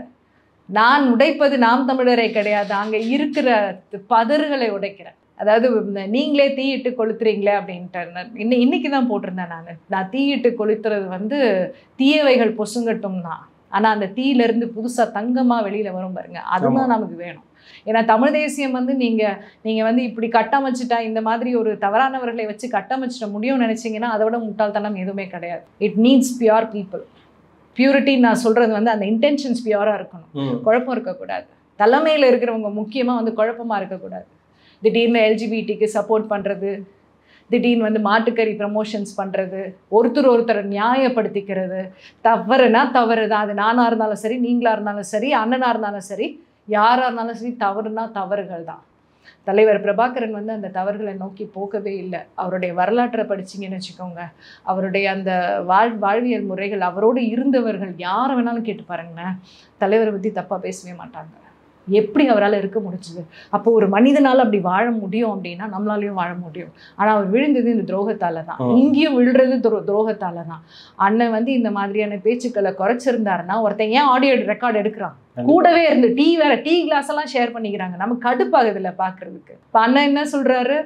நான் உடைப்பது நாம் தமிழரை கிடையாது, அங்கே இருக்கிற பதறுகளை உடைக்கிறேன். அதாவது நீங்களே தீயிட்டு கொளுத்துறீங்களே அப்படின்ட்டு இன்னைக்கு தான் போட்டிருந்தேன் நான் தீயிட்டு கொளுத்துறது வந்து தீயவைகள் பொசுங்கட்டும் தான், ஆனால் அந்த தீயிலேருந்து புதுசாக தங்கமாக வெளியில் வரும் பாருங்க, அதுதான் நமக்கு வேணும். ஏன்னா தமிழ் தேசியம் வந்து நீங்கள் வந்து இப்படி கட்டமைச்சிட்டா, இந்த மாதிரி ஒரு தவறானவர்களை வச்சு கட்டமைச்சிட முடியும்னு நினச்சிங்கன்னா அதை விட முட்டாள்தனம் எதுவுமே கிடையாது. It needs pure people. பியூரிட்டின்னு நான் சொல்கிறது வந்து அந்த இன்டென்ஷன்ஸ் பியூராக இருக்கணும், குழப்பம் இருக்கக்கூடாது. தலைமையில் இருக்கிறவங்க முக்கியமாக வந்து குழப்பமாக இருக்கக்கூடாது. திடீர்னு எல்ஜிபிடிக்கு சப்போர்ட் பண்ணுறது, திடீர்னு வந்து மாட்டுக்கறி ப்ரமோஷன்ஸ் பண்ணுறது, ஒருத்தர் நியாயப்படுத்திக்கிறது, தவறுனா தவறு தான். அது நானாக இருந்தாலும் சரி, நீங்களாக இருந்தாலும் சரி, அண்ணனாக இருந்தாலும் சரி, யாராக இருந்தாலும் சரி, தவறுனா தவறுகள் தான். தலைவர் பிரபாகரன் வந்து அந்த தவறுகளை நோக்கி போகவே இல்லை. அவருடைய வரலாற்றை படிச்சிங்கன்னு வச்சுக்கோங்க, அவருடைய அந்த வாழ்வியல் முறைகள், அவரோடு இருந்தவர்கள் யாரை வேணாலும் கேட்டு பாருங்களேன், தலைவரை பற்றி தப்பாக பேசவே மாட்டாங்க. எப்படி அவரால் இருக்க முடிச்சுது? அப்போ ஒரு மனிதனால் அப்படி வாழ முடியும் அப்படின்னா நம்மளாலையும் வாழ முடியும். ஆனால் அவர் விழுந்தது இந்த துரோகத்தால் தான், இங்கேயும் விழுறது துரோகத்தால் தான். அண்ணன் வந்து இந்த மாதிரியான பேச்சுக்களை குறைச்சிருந்தாருன்னா ஒருத்தன் ஏன் ஆடியோ ரெக்கார்டு எடுக்கிறான்? கூடவே இருந்து டீ கிளாஸ் எல்லாம் ஷேர் பண்ணிக்கிறாங்க, நமக்கு கடுப்பாகுது இல்லை பார்க்கறதுக்கு. இப்போ அண்ணன் என்ன சொல்றாரு,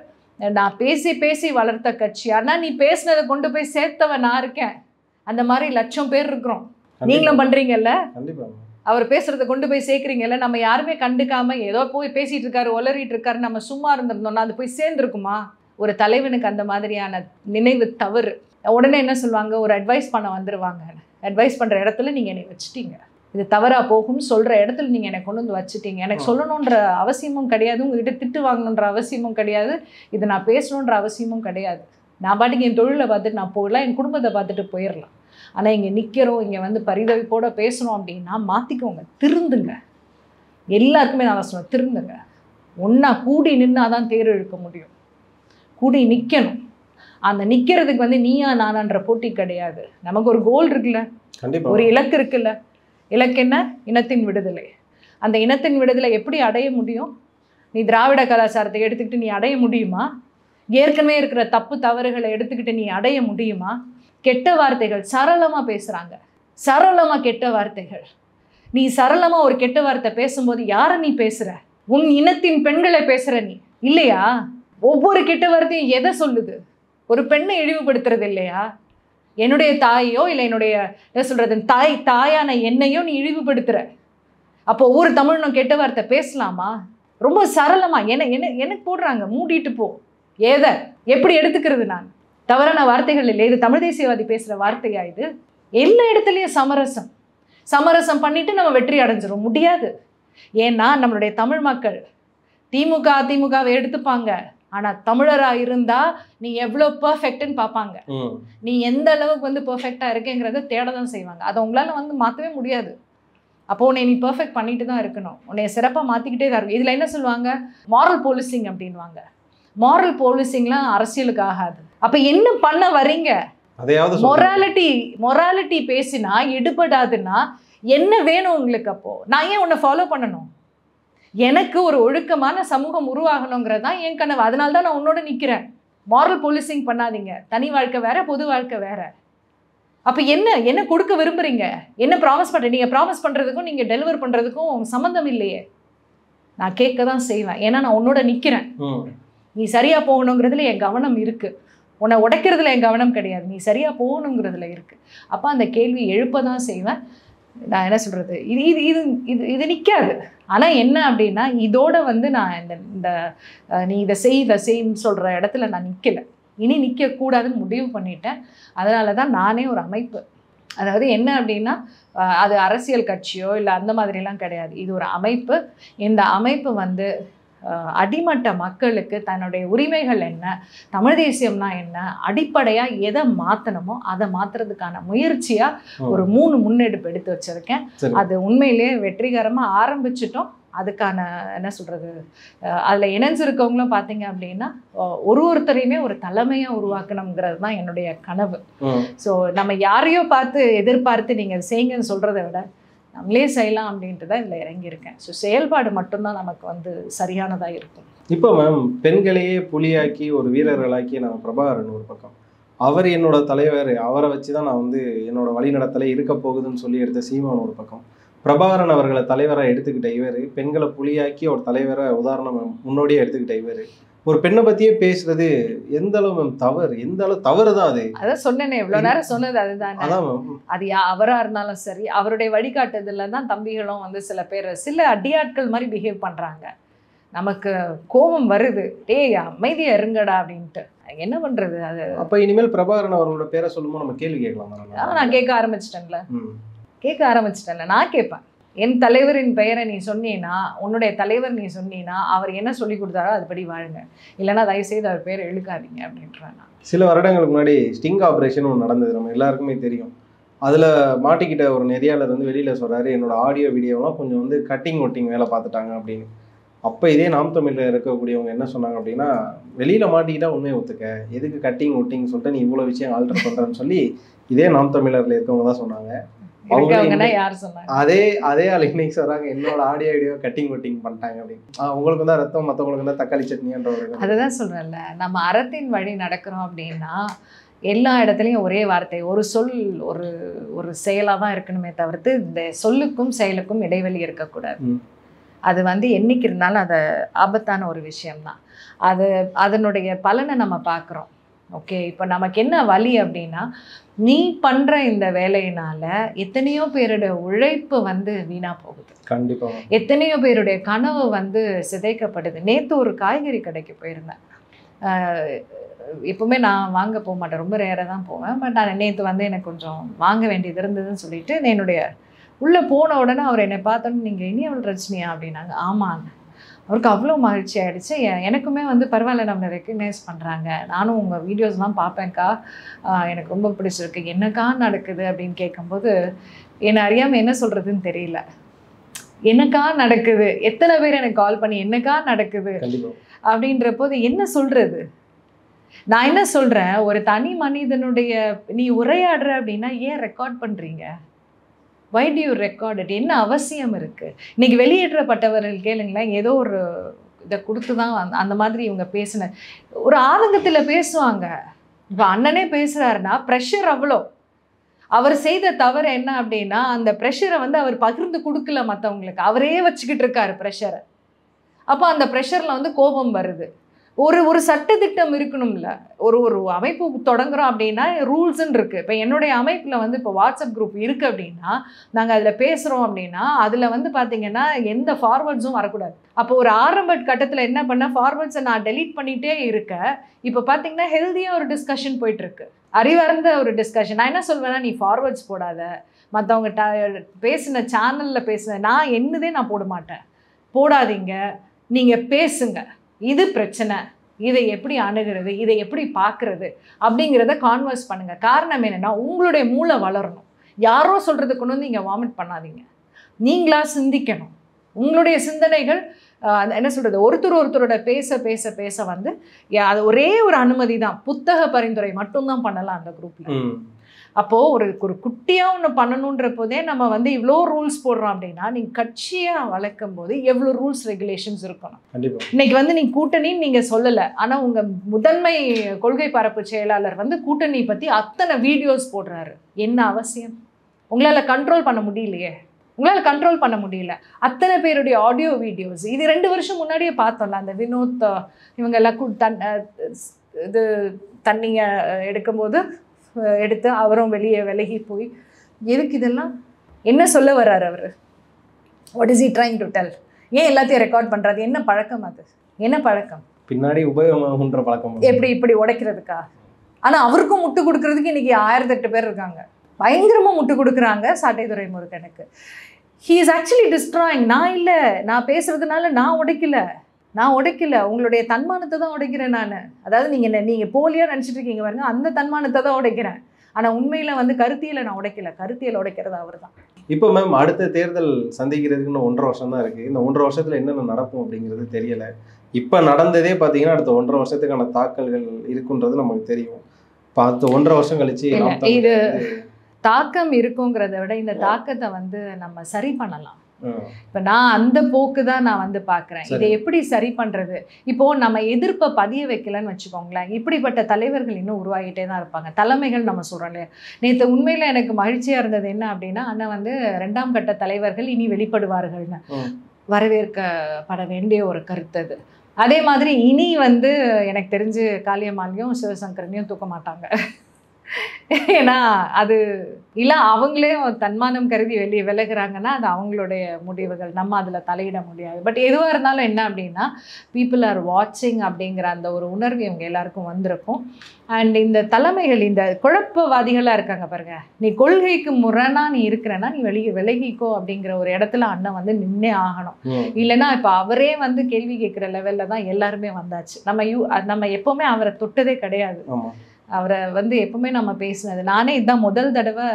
நான் பேசி வளர்த்த கட்சி, அண்ணா நீ பேசினதை கொண்டு போய் சேர்த்தவன் நான் இருக்கேன். அந்த மாதிரி லட்சம் பேர் இருக்கிறோம், நீங்களும் பண்றீங்கல்ல, அவர் பேசுறதை கொண்டு போய் சேர்க்குறீங்கல்ல. நம்ம யாருமே கண்டுக்காம ஏதோ போய் பேசிட்டு இருக்காரு, ஒலறிட்டு இருக்காரு, நம்ம சும்மா இருந்திருந்தோம்னா அது போய் சேர்ந்துருக்குமா? ஒரு தலைவனுக்கு அந்த மாதிரியான நினைவு தவறு. உடனே என்ன சொல்லுவாங்க, ஒரு அட்வைஸ் பண்ண வந்துடுவாங்க. அட்வைஸ் பண்ணுற இடத்துல நீங்கள் என்னை வச்சுட்டீங்க, இது தவறாக போகும்னு சொல்கிற இடத்துல நீங்கள் என்னை கொண்டு வந்து வச்சுட்டீங்க. எனக்கு சொல்லணுன்ற அவசியமும் கிடையாது, உங்ககிட்ட திட்டு வாங்கணுன்ற அவசியமும் கிடையாது, இது நான் பேசணுன்ற அவசியமும் கிடையாது. நான் பாட்டுக்கு என் தொழிலை பார்த்துட்டு நான் போயிடலாம், என் குடும்பத்தை பார்த்துட்டு போயிடலாம். ஆனால் இங்கே நிற்கிறோம், இங்கே வந்து பரிதவிப்போட பேசணும் அப்படின்னா மாற்றிக்கோங்க, திருந்துங்க. எல்லாருக்குமே நான் சொல்லுவேன், திருந்துங்க. ஒன்றா கூடி நின்னாதான் தேர் இழுக்க முடியும், கூடி நிற்கணும். அந்த நிற்கிறதுக்கு வந்து நீயா நானான்ற போட்டி கிடையாது. நமக்கு ஒரு கோல் இருக்குல்ல, ஒரு இலக்கு இருக்குல்ல. இலக்கு என்ன? இனத்தின் விடுதலை. அந்த இனத்தின் விடுதலை எப்படி அடைய முடியும்? நீ திராவிட கலாச்சாரத்தை எடுத்துக்கிட்டு நீ அடைய முடியுமா? ஏற்கனவே இருக்கிற தப்பு தவறுகளை எடுத்துக்கிட்டு நீ அடைய முடியுமா? கெட்ட வார்த்தைகள் சரளமாக பேசுகிறாங்க, சரளமாக கெட்ட வார்த்தைகள். நீ சரளமாக ஒரு கெட்ட வார்த்தை பேசும்போது யாரை நீ பேசுகிற? உன் இனத்தின் பெண்களை பேசுகிற நீ இல்லையா? ஒவ்வொரு கெட்ட வார்த்தையும் எதை சொல்லுது? ஒரு பெண்ணை இழிவுபடுத்துறது இல்லையா? என்னுடைய தாயோ இல்லை என்னுடைய என்ன சொல்கிறது தாயான என்னையோ நீ இழிவுபடுத்துகிற. அப்போ ஒவ்வொரு தமிழனும் கெட்ட வார்த்தை பேசலாமா? ரொம்ப சரளமாக எனக்கு போடுறாங்க, மூடிட்டு போ. ஏதை எப்படி எடுத்துக்கிறது? நான் தவறான வார்த்தைகள் இல்லை, இது தமிழ் தேசியவாதி பேசுகிற வார்த்தையா? இது எல்லா இடத்துலையும் சமரசம் பண்ணிட்டு நம்ம வெற்றி அடைஞ்சிரும் முடியாது. ஏன்னா நம்மளுடைய தமிழ் மக்கள் அதிமுகவை எடுத்துப்பாங்க, ஆனால் தமிழராக இருந்தால் நீ எவ்வளோ பர்ஃபெக்ட்னு பார்ப்பாங்க. நீ எந்த அளவுக்கு வந்து பர்ஃபெக்டாக இருக்கேங்கிறத தேட தான் செய்வாங்க. அதை உங்களால் வந்து மாற்றவே முடியாது. அப்போ உன்னை நீ பர்ஃபெக்ட் பண்ணிட்டு தான் இருக்கணும், உன்னை சிறப்பாக மாற்றிக்கிட்டே தான் இருக்கும். இதில் என்ன சொல்லுவாங்க? மாரல் போலீசிங் அப்படின்வாங்க. மாரல் போலீசிங்லாம் அரசியலுக்கு ஆகாது. அப்போ என்ன பண்ண வரீங்க? மொராலிட்டி பேசினா எடுபடாதுன்னா என்ன வேணும் உங்களுக்கு? அப்போ நான் ஏன் உன்னை ஃபாலோ பண்ணணும்? எனக்கு ஒரு ஒழுக்கமான சமூகம் உருவாகணுங்கிறது தான் என் கனவு. அதனால தான் நான் உன்னோட நிற்கிறேன். மாரல் போலீசிங் பண்ணாதீங்க. தனி வாழ்க்கை வேற, பொது வாழ்க்கை வேற. அப்போ என்ன கொடுக்க விரும்புறீங்க? என்ன ப்ராமிஸ் பண்ணுறீங்க? நீங்கள் ப்ராமிஸ் பண்ணுறதுக்கும் நீங்கள் டெலிவர் பண்ணுறதுக்கும் சம்மந்தம் இல்லையே. நான் கேட்க தான் செய்வேன், ஏன்னா நான் உன்னோட நிற்கிறேன். நீ சரியாக போகணுங்கிறதுல என் கவனம் இருக்குது, உன்னை உடைக்கிறதுல என் கவனம் கிடையாது. நீ சரியாக போகணுங்கிறதுல இருக்குது. அப்போ அந்த கேள்வி எழுப்ப தான் செய்வேன். நான் என்ன சொல்கிறது, இது நிற்காது. ஆனால் என்ன அப்படின்னா, இதோட வந்து நான் இந்த நீ இதை செய்ன்னு சொல்கிற இடத்துல நான் நிற்கலை. இனி நிற்கக்கூடாதுன்னு முடிவு பண்ணிட்டேன். அதனால தான் நானே ஒரு அமைப்பு, அதாவது என்ன அப்படின்னா அது அரசியல் கட்சியோ இல்லை அந்த மாதிரிலாம் கிடையாது. இது ஒரு அமைப்பு. இந்த அமைப்பு வந்து அடிமட்ட மக்களுக்கு தன்னுடைய உரிமைகள் என்ன, தமிழ் தேசியம்னா என்ன, அடிப்படையாக எதை மாற்றணுமோ அதை மாற்றுறதுக்கான முயற்சியாக ஒரு 3 முன்னெடுப்பு எடுத்து வச்சுருக்கேன். அது உண்மையிலேயே வெற்றிகரமாக ஆரம்பிச்சிட்டோம். அதுக்கான என்ன சொல்கிறது, அதில் இணைஞ்சிருக்கவங்களும் பார்த்தீங்க அப்படின்னா ஒருத்தரையுமே ஒரு தலைமையாக உருவாக்கணுங்கிறது தான் என்னுடைய கனவு. ஸோ நம்ம யாரையோ எதிர்பார்த்து நீங்கள் செய்யுங்கன்னு சொல்கிறத விட நம்மளே செய்யலாம் அப்படின்ட்டு தான் இதில் இறங்கியிருக்கேன். ஸோ செயல்பாடு மட்டும்தான் நமக்கு வந்து சரியானதாக இருக்கும். இப்போ மேம், பெண்களையே புலியாக்கி ஒரு வீரர்களாக்கி நான் பிரபாகரன் ஒரு பக்கம், அவர் என்னோட தலைவர், அவரை வச்சு தான் நான் வந்து என்னோட வழிநடத்தலை இருக்க போகுதுன்னு சொல்லி எடுத்த சீமான் ஒரு பக்கம், பிரபாகரன் அவர்களை தலைவராக எடுத்துக்கிட்ட இவர், பெண்களை புலியாக்கி ஒரு தலைவரை உதாரணம் முன்னோடியே எடுத்துக்கிட்ட இவர், ஒரு பெண்ணை பற்றியே பேசுறது எந்த அளவு மேம் தவறு? எந்த அளவு தவறு தான் அது. அதான் சொன்னேனே, இவ்வளோ நேரம் சொன்னது அதுதான். அது அவராக இருந்தாலும் சரி, அவருடைய வழிகாட்டுதல தான் தம்பிகளும் வந்து சில அடியாட்கள் மாதிரி பிஹேவ் பண்ணுறாங்க. நமக்கு கோபம் வருது, டேய் அமைதியாக இருங்கடா அப்படின்ட்டு. என்ன பண்ணுறது அது? அப்போ இனிமேல் பிரபாகரன் அவர்களோட பேரை சொல்லும்போது நம்ம கேள்வி கேட்கலாம். நான் கேட்க ஆரம்பிச்சிட்டேன்ல, நான் கேட்பேன். என் தலைவரின் பெயரை நீ சொன்னீன்னா, உன்னுடைய தலைவர் நீ சொன்னீன்னா, அவர் என்ன சொல்லி கொடுத்தாரோ அதுபடி வாழுங்க, இல்லைன்னா தயவுசெய்து அவர் பேரை இழுக்காதீங்க அப்படின்றான். சில வருடங்களுக்கு முன்னாடி ஸ்டிங் ஆப்ரேஷன் ஒன்று நடந்தது, நம்ம எல்லாருக்குமே தெரியும். அதில் மாட்டிக்கிட்ட ஒரு நெறியாளர் வந்து வெளியில் சொல்கிறாரு, என்னோட ஆடியோ வீடியோலாம் கொஞ்சம் வந்து கட்டிங் ஒட்டிங் வேலை பார்த்துட்டாங்க அப்படின்னு. அப்போ இதே நாம் தமிழில் இருக்கக்கூடியவங்க என்ன சொன்னாங்க அப்படின்னா, வெளியில் மாட்டிக்கிட்டா உண்மையை ஒத்துக்க, எதுக்கு கட்டிங் ஒட்டிங் சொல்லிட்டு நீ இவ்வளோ விஷயம் ஆல்டர் பண்ணுறேன்னு சொல்லி இதே நாம் தமிழரில் இருக்கவங்க தான் சொன்னாங்க. அதே ஆள் இன்னைக்கு சொல்றாங்க, என்னோட ஆடியோ வீடியோ கட்டிங் ஒட்டிங் பண்ணிட்டாங்க அப்படின்னு. உங்களுக்கு தான் ரத்தம், மற்றவங்களுக்கு தான் தக்காளி சட்னின்ற. அதுதான் சொல்றேன்ல, நம்ம அறத்தின் வழி நடக்கிறோம் அப்படின்னா எல்லா இடத்துலையும் ஒரே வார்த்தை, ஒரு சொல், ஒரு செயலாக தான் இருக்கணுமே தவிர்த்து இந்த சொல்லுக்கும் செயலுக்கும் இடைவெளி இருக்கக்கூடாது. அது வந்து என்னைக்கு இருந்தாலும் அது ஆபத்தான ஒரு விஷயம்தான். அதனுடைய பலனை நம்ம பார்க்குறோம். ஓகே, இப்போ நமக்கு என்ன வழி அப்படின்னா, நீ பண்ணுற இந்த வேலையினால எத்தனையோ பேருடைய உழைப்பு வந்து வீணாக போகுது. கண்டிப்பாக எத்தனையோ பேருடைய கனவு வந்து சிதைக்கப்படுது. நேற்று ஒரு காய்கறி கடைக்கு போயிருந்தேன். எப்பவுமே நான் வாங்க போக மாட்டேன், ரொம்ப ரேராக தான் போவேன். பட் நான் நேற்று வந்து எனக்கு கொஞ்சம் வாங்க வேண்டியது இருந்ததுன்னு சொல்லிட்டு என்னுடைய உள்ளே போன உடனே அவர் என்னை பார்த்தோன்னு, நீங்கள் இனி அவள் ரஜினியா அப்படின்னாங்க. ஆமாங்க. அவருக்கு அவ்வளோ மகிழ்ச்சி ஆகிடுச்சு. எனக்குமே வந்து பரவாயில்ல, நம்மளை ரெக்கக்னைஸ் பண்ணுறாங்க, நானும் உங்கள் வீடியோஸ்லாம் பார்ப்பேன்க்கா, எனக்கு ரொம்ப பிடிச்சிருக்கு, என்னக்கா நடக்குது அப்படின்னு கேட்கும்போது என்னை அறியாமல் என்ன சொல்கிறதுன்னு தெரியல. என்னக்கா நடக்குது, எத்தனை பேர் எனக்கு கால் பண்ணி என்னக்கா நடக்குது அப்படின்ற போது என்ன சொல்கிறது? நான் என்ன சொல்கிறேன், ஒரு தனி மனிதனுடைய நீ உரையாடுற அப்படின்னா ஏன் ரெக்கார்ட் பண்ணுறீங்க? Why do you record it? என்ன அவசியம் இருக்குது? இன்றைக்கி வெளியேற்றப்பட்டவர்கள் கேளுங்களேன், ஏதோ ஒரு இதை கொடுத்து தான் அந்த மாதிரி இவங்க பேசின ஒரு ஆதங்கத்தில் பேசுவாங்க. இப்போ அண்ணனே பேசுகிறாருன்னா ப்ரெஷர் அவ்வளோ. அவர் செய்த தவறு என்ன அப்படின்னா, அந்த ப்ரெஷரை வந்து அவர் பகிர்ந்து கொடுக்கல மற்றவங்களுக்கு, அவரே வச்சுக்கிட்டு இருக்காரு ப்ரெஷரை. அப்போ அந்த ப்ரெஷரில் வந்து கோபம் வருது. ஒரு சட்டத்திட்டம் இருக்கணும்ல. ஒரு அமைப்பு தொடங்குறோம் அப்படின்னா ரூல்ஸ்ன்னு இருக்குது. இப்போ என்னுடைய அமைப்பில் வந்து இப்போ வாட்ஸ்அப் குரூப் இருக்குது அப்படின்னா, நாங்கள் அதில் பேசுகிறோம் அப்படின்னா அதில் வந்து பார்த்திங்கன்னா எந்த ஃபார்வர்ட்ஸும் வரக்கூடாது. அப்போ ஒரு ஆரம்ப கட்டத்தில் என்ன பண்ணால் ஃபார்வர்ட்ஸை நான் டெலீட் பண்ணிகிட்டே இருக்கேன். இப்போ பார்த்திங்கன்னா ஹெல்த்தியாக ஒரு டிஸ்கஷன் போயிட்டுருக்கு, அறிவார்ந்த ஒரு டிஸ்கஷன். நான் என்ன சொல்வேன்னா, நீ ஃபார்வர்ட்ஸ் போடாத, மற்றவங்க பேசின சேனலில் பேசின நான் என்னதே நான் போட மாட்டேன், போடாதீங்க, நீங்கள் பேசுங்க, இது பிரச்சனை, இதை எப்படி அணுகிறது, இதை எப்படி பார்க்குறது அப்படிங்கிறத கான்வர்ஸ் பண்ணுங்கள். காரணம் என்னென்னா, உங்களுடைய மூளை வளரணும். யாரோ சொல்கிறது கொண்டு வந்து நீங்கள் வாமிட் பண்ணாதீங்க, நீங்களாக சிந்திக்கணும். உங்களுடைய சிந்தனைகள் என்ன சொல்கிறது, ஒருத்தரோட பேச பேச பேச வந்து அது ஒரே ஒரு அனுமதி தான், புத்தக பரிந்துரை மட்டும்தான் பண்ணலாம் அந்த குரூப்பில். அப்போது ஒரு குட்டியாக ஒன்று பண்ணணுன்ற போதே நம்ம வந்து இவ்வளோ ரூல்ஸ் போடுறோம் அப்படின்னா, நீங்கள் கட்சியாக வளர்க்கும் போது எவ்வளோ ரூல்ஸ் ரெகுலேஷன்ஸ் இருக்கணும். இன்னைக்கு வந்து நீங்கள் கூட்டணின்னு நீங்கள் சொல்லலை, ஆனால் உங்கள் முதன்மை கொள்கை பரப்பு செயலாளர் வந்து கூட்டணி பற்றி அத்தனை வீடியோஸ் போடுறாரு. என்ன அவசியம்? உங்களால் கண்ட்ரோல் பண்ண முடியலையே, உங்களால் கண்ட்ரோல் பண்ண முடியல. அத்தனை பேருடைய ஆடியோ வீடியோஸ் இது 2 வருஷம் முன்னாடியே பார்த்தோம்ல. அந்த வினோத் இவங்க எல்லாம் இது தண்ணியை எடுக்கும்போது எடுத்து அவரும் வெளியே விலகி போய், எதுக்கு இதெல்லாம்? என்ன சொல்ல வர்றாரு அவர்? What is he trying to tell? ஏன் எல்லாத்தையும் ரெக்கார்ட் பண்ணுறது? என்ன பழக்கம் அது? என்ன பழக்கம்? பின்னாடி உபயோகமாகுன்ற பழக்கம் எப்படி இப்படி உடைக்கிறதுக்கா? ஆனால் அவருக்கும் முட்டு கொடுக்கறதுக்கு இன்றைக்கி 1008 பேர் இருக்காங்க, பயங்கரமாக முட்டு கொடுக்குறாங்க சாட்டை துரைமுருகனுக்கு. He is actually destroying. நான் இல்லை, நான் பேசுகிறதுனால நான் உடைக்கல, உங்களுடைய தன்மானத்தை தான் உடைக்கிறேன் நான். அதாவது நீங்கள் போலியாக நினச்சிட்டு இருக்கீங்க பாருங்க, அந்த தன்மானத்தை தான் உடைக்கிறேன். ஆனால் உண்மையில் வந்து கருத்தியலை நான் உடைக்கல, கருத்தியல் உடைக்கிறது அவர் தான். இப்போ மேம் அடுத்த தேர்தல் சந்திக்கிறதுக்கு இன்னும் 1.5 வருஷம் தான் இருக்குது. இந்த 1.5 வருஷத்தில் என்னென்ன நடக்கும் அப்படிங்கிறது தெரியலை. இப்போ நடந்ததே பார்த்தீங்கன்னா அடுத்த 1.5 வருஷத்துக்கான தாக்கல்கள் இருக்குன்றது நமக்கு தெரியும். இப்போ அடுத்த 1.5 வருஷம் கழிச்சு இது தாக்கம் இருக்குங்கிறத விட இந்த தாக்கத்தை வந்து நம்ம சரி பண்ணலாம். இப்போ நான் அந்த போக்கு தான் நான் வந்து பார்க்குறேன். இதை எப்படி சரி பண்ணுறது? இப்போது நம்ம எதிர்ப்பை பதிய வைக்கலன்னு வச்சுக்கோங்களேன், இப்படிப்பட்ட தலைவர்கள் இன்னும் உருவாகிட்டே தான் இருப்பாங்க. தலைமைகள் நம்ம சொல்கிறோம் இல்லையா. நேற்று உண்மையில் எனக்கு மகிழ்ச்சியாக இருந்தது என்ன அப்படின்னா, அண்ணன் வந்து 2ஆம் கட்ட தலைவர்கள் இனி வெளிப்படுவார்கள்னு வரவேற்கப்பட வேண்டிய ஒரு கருத்து அது. அதே மாதிரி இனி வந்து எனக்கு தெரிஞ்சு காளியம்மாளையும் சிவசங்கரனையும் தூக்க மாட்டாங்க. ஏன்னா அது இல்லை, அவங்களே தன்மானம் கருதி விலகுறாங்கன்னா அது அவங்களுடைய முடிவுகள், நம்ம அதில் தலையிட முடியாது. பட் எதுவாக இருந்தாலும் என்ன அப்படின்னா, பீப்புள் ஆர் வாட்சிங் அப்படிங்கிற அந்த ஒரு உணர்வு இவங்க எல்லாருக்கும் வந்திருக்கும். அண்ட் இந்த தலைமைகள் இந்த குழப்பவாதிகளாக இருக்காங்க பாருங்க, நீ கொள்கைக்கு முரணா நீ இருக்கிறன்னா நீ விலகிக்கோ அப்படிங்கிற ஒரு இடத்துல அண்ணன் வந்து நின்னே ஆகணும். இல்லைன்னா இப்போ அவரே வந்து கேள்வி கேட்குற லெவலில் தான் எல்லாருமே வந்தாச்சு. நம்ம எப்போவுமே அவரை தொட்டதே கிடையாது, அவரை வந்து எப்பவுமே நம்ம பேசினது. நானே இதுதான் முதல் தடவை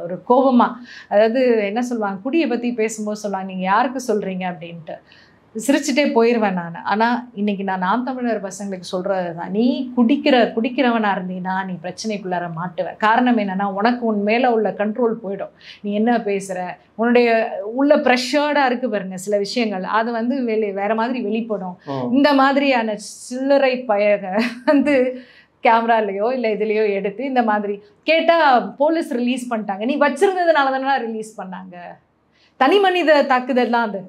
ஒரு கோபமாக, அதாவது என்ன சொல்லுவாங்க, குடியை பற்றி பேசும்போது சொல்லுவாங்க, நீங்கள் யாருக்கு சொல்கிறீங்க அப்படின்ட்டு சிரிச்சுட்டே போயிடுவேன் நான். ஆனால் இன்றைக்கி நான் நாம் தமிழர் பசங்களுக்கு சொல்கிறது தான், நீ குடிக்கிறவனாக இருந்தீங்கன்னா நீ பிரச்சனைக்குள்ளார மாட்டுவேன். காரணம் என்னென்னா, உனக்கு உன் மேலே உள்ள கண்ட்ரோல் போயிடும். நீ என்ன பேசுகிற, உன்னுடைய உள்ள ப்ரெஷர்டாக இருக்குது பாருங்க சில விஷயங்கள், அது வந்து வேறு மாதிரி வெளிப்படும். இந்த மாதிரியான சில்லறை வந்து கேமராலையோ இல்லை இதுலேயோ எடுத்து இந்த மாதிரி கேட்டால் போலீஸ் ரிலீஸ் பண்ணிட்டாங்க. நீ வச்சுருந்ததுனால தானே ரிலீஸ் பண்ணாங்க. தனி மனித தாக்குதல் தான் அது.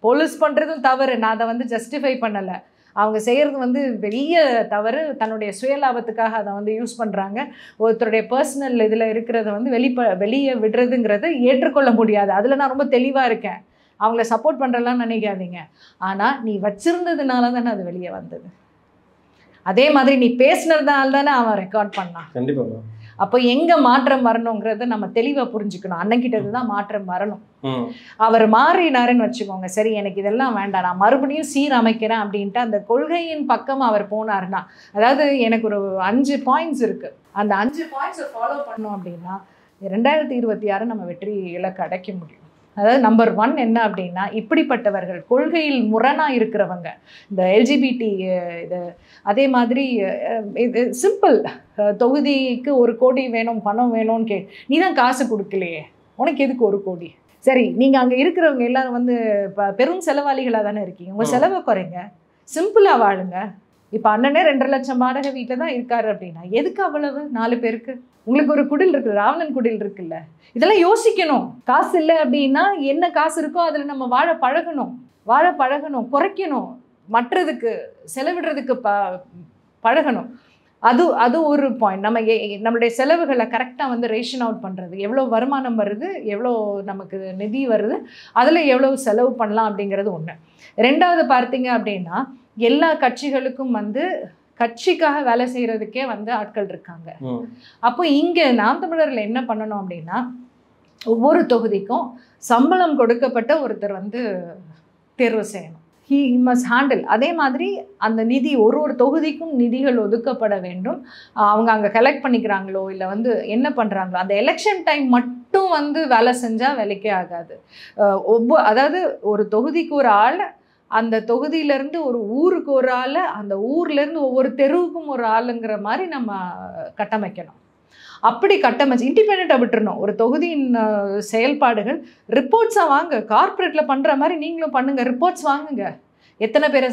போலீஸ் பண்ணுறதும் தவறு, நான் அதை வந்து ஜஸ்டிஃபை பண்ணலை. அவங்க செய்கிறது வந்து பெரிய தவறு, தன்னுடைய சுயலாபத்துக்காக அதை வந்து யூஸ் பண்ணுறாங்க. ஒருத்தருடைய பர்சனல் இதில் இருக்கிறத வந்து வெளியே விடுறதுங்கிறது ஏற்றுக்கொள்ள முடியாது. அதில் நான் ரொம்ப தெளிவாக இருக்கேன். அவங்கள சப்போர்ட் பண்ணுறலாம் நினைக்காதீங்க. ஆனால் நீ வச்சுருந்ததுனால தானே அது வெளியே வந்தது. அதே மாதிரி நீ பேசுனதுனால தானே அவன் ரெக்கார்ட் பண்ணான். கண்டிப்பா. அப்போ எங்க மாற்றம் வரணுங்கிறத நம்ம தெளிவா புரிஞ்சுக்கணும். அண்ணன்கிட்டது தான் மாற்றம் வரணும். அவர் மாறினாருன்னு வச்சுக்கோங்க, சரி எனக்கு இதெல்லாம் வேண்டாம், நான் மறுபடியும் சீரமைக்கிறேன் அப்படின்ட்டு அந்த கொள்கையின் பக்கம் அவர் போனாருன்னா, அதாவது எனக்கு ஒரு 5 பாயிண்ட்ஸ் இருக்கு, அந்த 5 பாயிண்ட்ஸை ஃபாலோ பண்ணோம் அப்படின்னா 2026 நம்ம வெற்றி இலக்கு அடைக்க முடியும். அதாவது நம்பர் 1 என்ன அப்படின்னா, இப்படிப்பட்டவர்கள் கொள்கையில் முரணாக இருக்கிறவங்க, இந்த எல்ஜிபிடி இது, அதே மாதிரி இது சிம்பிள், தொகுதிக்கு 1 கோடி வேணும், பணம் வேணும்னு நீ தான் காசு கொடுக்கலையே, உனக்கு எதுக்கு 1 கோடி? சரி, நீங்கள் அங்கே இருக்கிறவங்க எல்லாரும் வந்து பெரும் செலவாளிகளாக தானே இருக்கீங்க, உங்கள் செலவை குறைங்க, சிம்பிளாக வாழுங்க. இப்போ அண்ணனே 2.5 லட்சம் வாடகை வீட்டில் தான் இருக்காரு அப்படின்னா எதுக்கு அவ்வளவு 4 பேருக்கு? உங்களுக்கு ஒரு குடில் இருக்குது, ராவணன் குடில் இருக்குல்ல, இதெல்லாம் யோசிக்கணும். காசு இல்லை அப்படின்னா என்ன காசு இருக்கோ அதில் நம்ம வாழ பழகணும், குறைக்கணும், மற்றதுக்கு செலவிடுறதுக்கு பழகணும். அது ஒரு பாயிண்ட். நம்மளுடைய செலவுகளை கரெக்டாக வந்து ரேஷன் அவுட் பண்ணுறது, எவ்வளோ வருமானம் வருது, எவ்வளோ நமக்கு நிதி வருது, அதில் எவ்வளோ செலவு பண்ணலாம் அப்படிங்கிறது ஒன்று. 2வது பார்த்தீங்க அப்படின்னா, எல்லா கட்சிகளுக்கும் வந்து கட்சிக்காக வேலை செய்கிறதுக்கே வந்து ஆட்கள் இருக்காங்க. அப்போ இங்கே நாம் தமிழரில் என்ன பண்ணணும் அப்படின்னா, ஒவ்வொரு தொகுதிக்கும் சம்பளம் கொடுக்கப்பட்ட ஒருத்தர் வந்து தேர்வு செய்யணும். He must handle. அதே மாதிரி அந்த நிதி ஒரு தொகுதிக்கும் நிதிகள் ஒதுக்கப்பட வேண்டும். அவங்க அங்கே கலெக்ட் பண்ணிக்கிறாங்களோ இல்லை வந்து என்ன பண்ணுறாங்களோ, அந்த எலெக்ஷன் டைம் மட்டும் வந்து வேலை செஞ்சால் வேலைக்கே ஆகாது. அதாவது ஒரு தொகுதிக்கு ஒரு ஆள், அந்த தொகுதியிலேருந்து ஒரு ஊருக்கு ஒரு ஆள், அந்த ஊர்லேருந்து ஒவ்வொரு தெருவுக்கும் ஒரு ஆளுங்கிற மாதிரி நம்ம கட்டமைக்கணும். அப்படி கட்டமைச்சு இண்டிபெண்ட்டாக விட்டுறணும். ஒரு தொகுதியின் செயல்பாடுகள் ரிப்போர்ட்ஸாக வாங்க, கார்ப்பரேட்டில் பண்ணுற மாதிரி நீங்களும் பண்ணுங்கள், ரிப்போர்ட்ஸ் வாங்குங்க. எத்தனை பேரை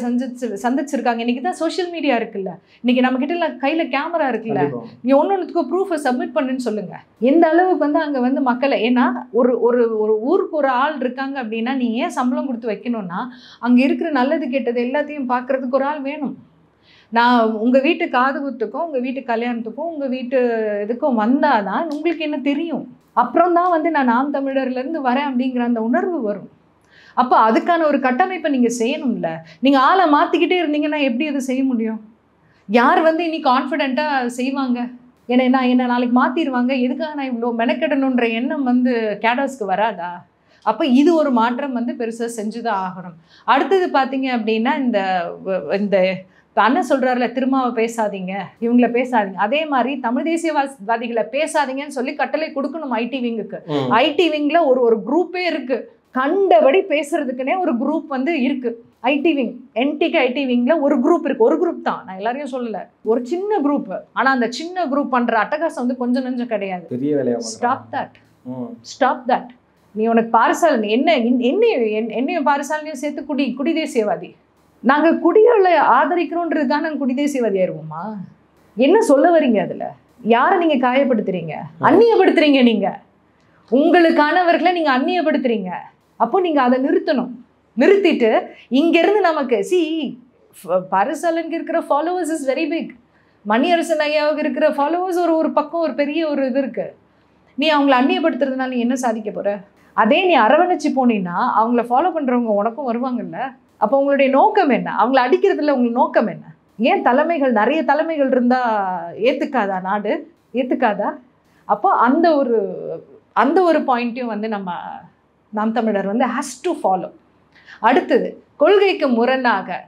சந்திச்சிருக்காங்க. இன்றைக்கி தான் சோஷியல் மீடியா இருக்குல்ல, இன்றைக்கி நம்மக்கிட்ட கையில் கேமரா இருக்குல்ல, நீ ஒன்றுத்துக்கும் ப்ரூஃபை சப்மிட் பண்ணுன்னு சொல்லுங்கள். எந்த அளவுக்கு வந்து அங்கே வந்து மக்களை, ஏன்னா ஒரு ஒரு ஒரு ஊருக்கு ஒரு ஆள் இருக்காங்க அப்படின்னா நீ ஏன் சம்பளம் கொடுத்து வைக்கணும்னா, அங்கே இருக்கிற நல்லது கெட்டது எல்லாத்தையும் பார்க்குறதுக்கு ஒரு ஆள் வேணும். நான் உங்கள் வீட்டு காதுகுத்துக்கும், உங்கள் வீட்டு கல்யாணத்துக்கும், உங்கள் வீட்டு இதுக்கும் வந்தால் தான் உங்களுக்கு என்ன தெரியும். அப்புறம் தான் வந்து நான் நாம் தமிழர்லேருந்து வரேன் அப்படிங்கிற அந்த உணர்வு வரும். அப்போ அதுக்கான ஒரு கட்டமைப்பை நீங்கள் செய்யணும்ல. நீங்கள் ஆளை மாற்றிக்கிட்டே இருந்தீங்கன்னா எப்படி அதை செய்ய முடியும்? யார் வந்து இன்னி கான்ஃபிடெண்ட்டாக செய்வாங்க? என்ன நாளைக்கு மாற்றிடுவாங்க, எதுக்காக நான் இவ்வளோ மெனக்கெடணுன்ற எண்ணம் வந்து கேடர்ஸ்க்கு வராதா? அப்போ இது ஒரு மாற்றம் வந்து பெருசாக செஞ்சு தான் ஆகணும். அடுத்தது பார்த்தீங்க அப்படின்னா, இந்த அண்ணன் சொல்கிறாருல, திருமாவை பேசாதீங்க, இவங்கள பேசாதீங்க, அதே மாதிரி தமிழ் தேசியவாதிகளை பேசாதீங்கன்னு சொல்லி கட்டளை கொடுக்கணும் ஐடி விங்குக்கு. ஐடி விங்கில் ஒரு குரூப்பே இருக்குது, கண்டபடி பேசுறதுக்குன்னே ஒரு குரூப் வந்து இருக்குது. ஐடி விங், என்டிக்கு ஐடி விங்கில் ஒரு குரூப் இருக்குது. ஒரு குரூப் தான், நான் எல்லாரையும் சொல்லலை, ஒரு சின்ன குரூப். ஆனால் அந்த சின்ன குரூப் பண்ணுற அட்டகாசம் வந்து கொஞ்சம் நெஞ்சம் கிடையாது. பெரிய வேலையா. Stop that. நீ உனக்கு பாரசால் என்னையும் பாரசாலையும் சேர்த்து குடி தேசியவாதி. நாங்கள் குடிகளை ஆதரிக்கிறோன்றதுக்காக நாங்கள் குடி தேசியவாதி ஆயிடுவோமா? என்ன சொல்ல வரீங்க? அதில் யாரை நீங்கள் காயப்படுத்துறீங்க, அந்நியப்படுத்துறீங்க? நீங்கள் உங்களுக்கானவர்களை நீங்கள் அந்நியப்படுத்துறீங்க. அப்போ நீங்கள் அதை நிறுத்திட்டு இங்கேருந்து நமக்கு பாரசாலனுக்கு இருக்கிற followers is very big. Maniyarasan ஐயாவுக்கு இருக்கிற ஃபாலோவர்ஸ் ஒரு பக்கம் ஒரு பெரிய ஒரு இது இருக்குது. நீ அவங்கள அந்நியப்படுத்துறதுனால நீ என்ன சாதிக்க போகிற? அதே நீ அரவணைச்சு போனீங்கன்னா அவங்கள ஃபாலோ பண்ணுறவங்க உனக்கும் வருவாங்கல்ல. அப்போ உங்களுடைய நோக்கம் என்ன? அவங்கள அடிக்கிறதுல உங்களுக்கு நோக்கம் என்ன? ஏன் நிறைய தலைமைகள் இருந்தால் ஏற்றுக்காதா நாடு? ஏற்றுக்காதா? அப்போ அந்த ஒரு பாயிண்ட்டையும் வந்து நாம் தமிழர் வந்து ஹேஸ் டு ஃபாலோ. அடுத்தது, கொள்கைக்கு முரணாக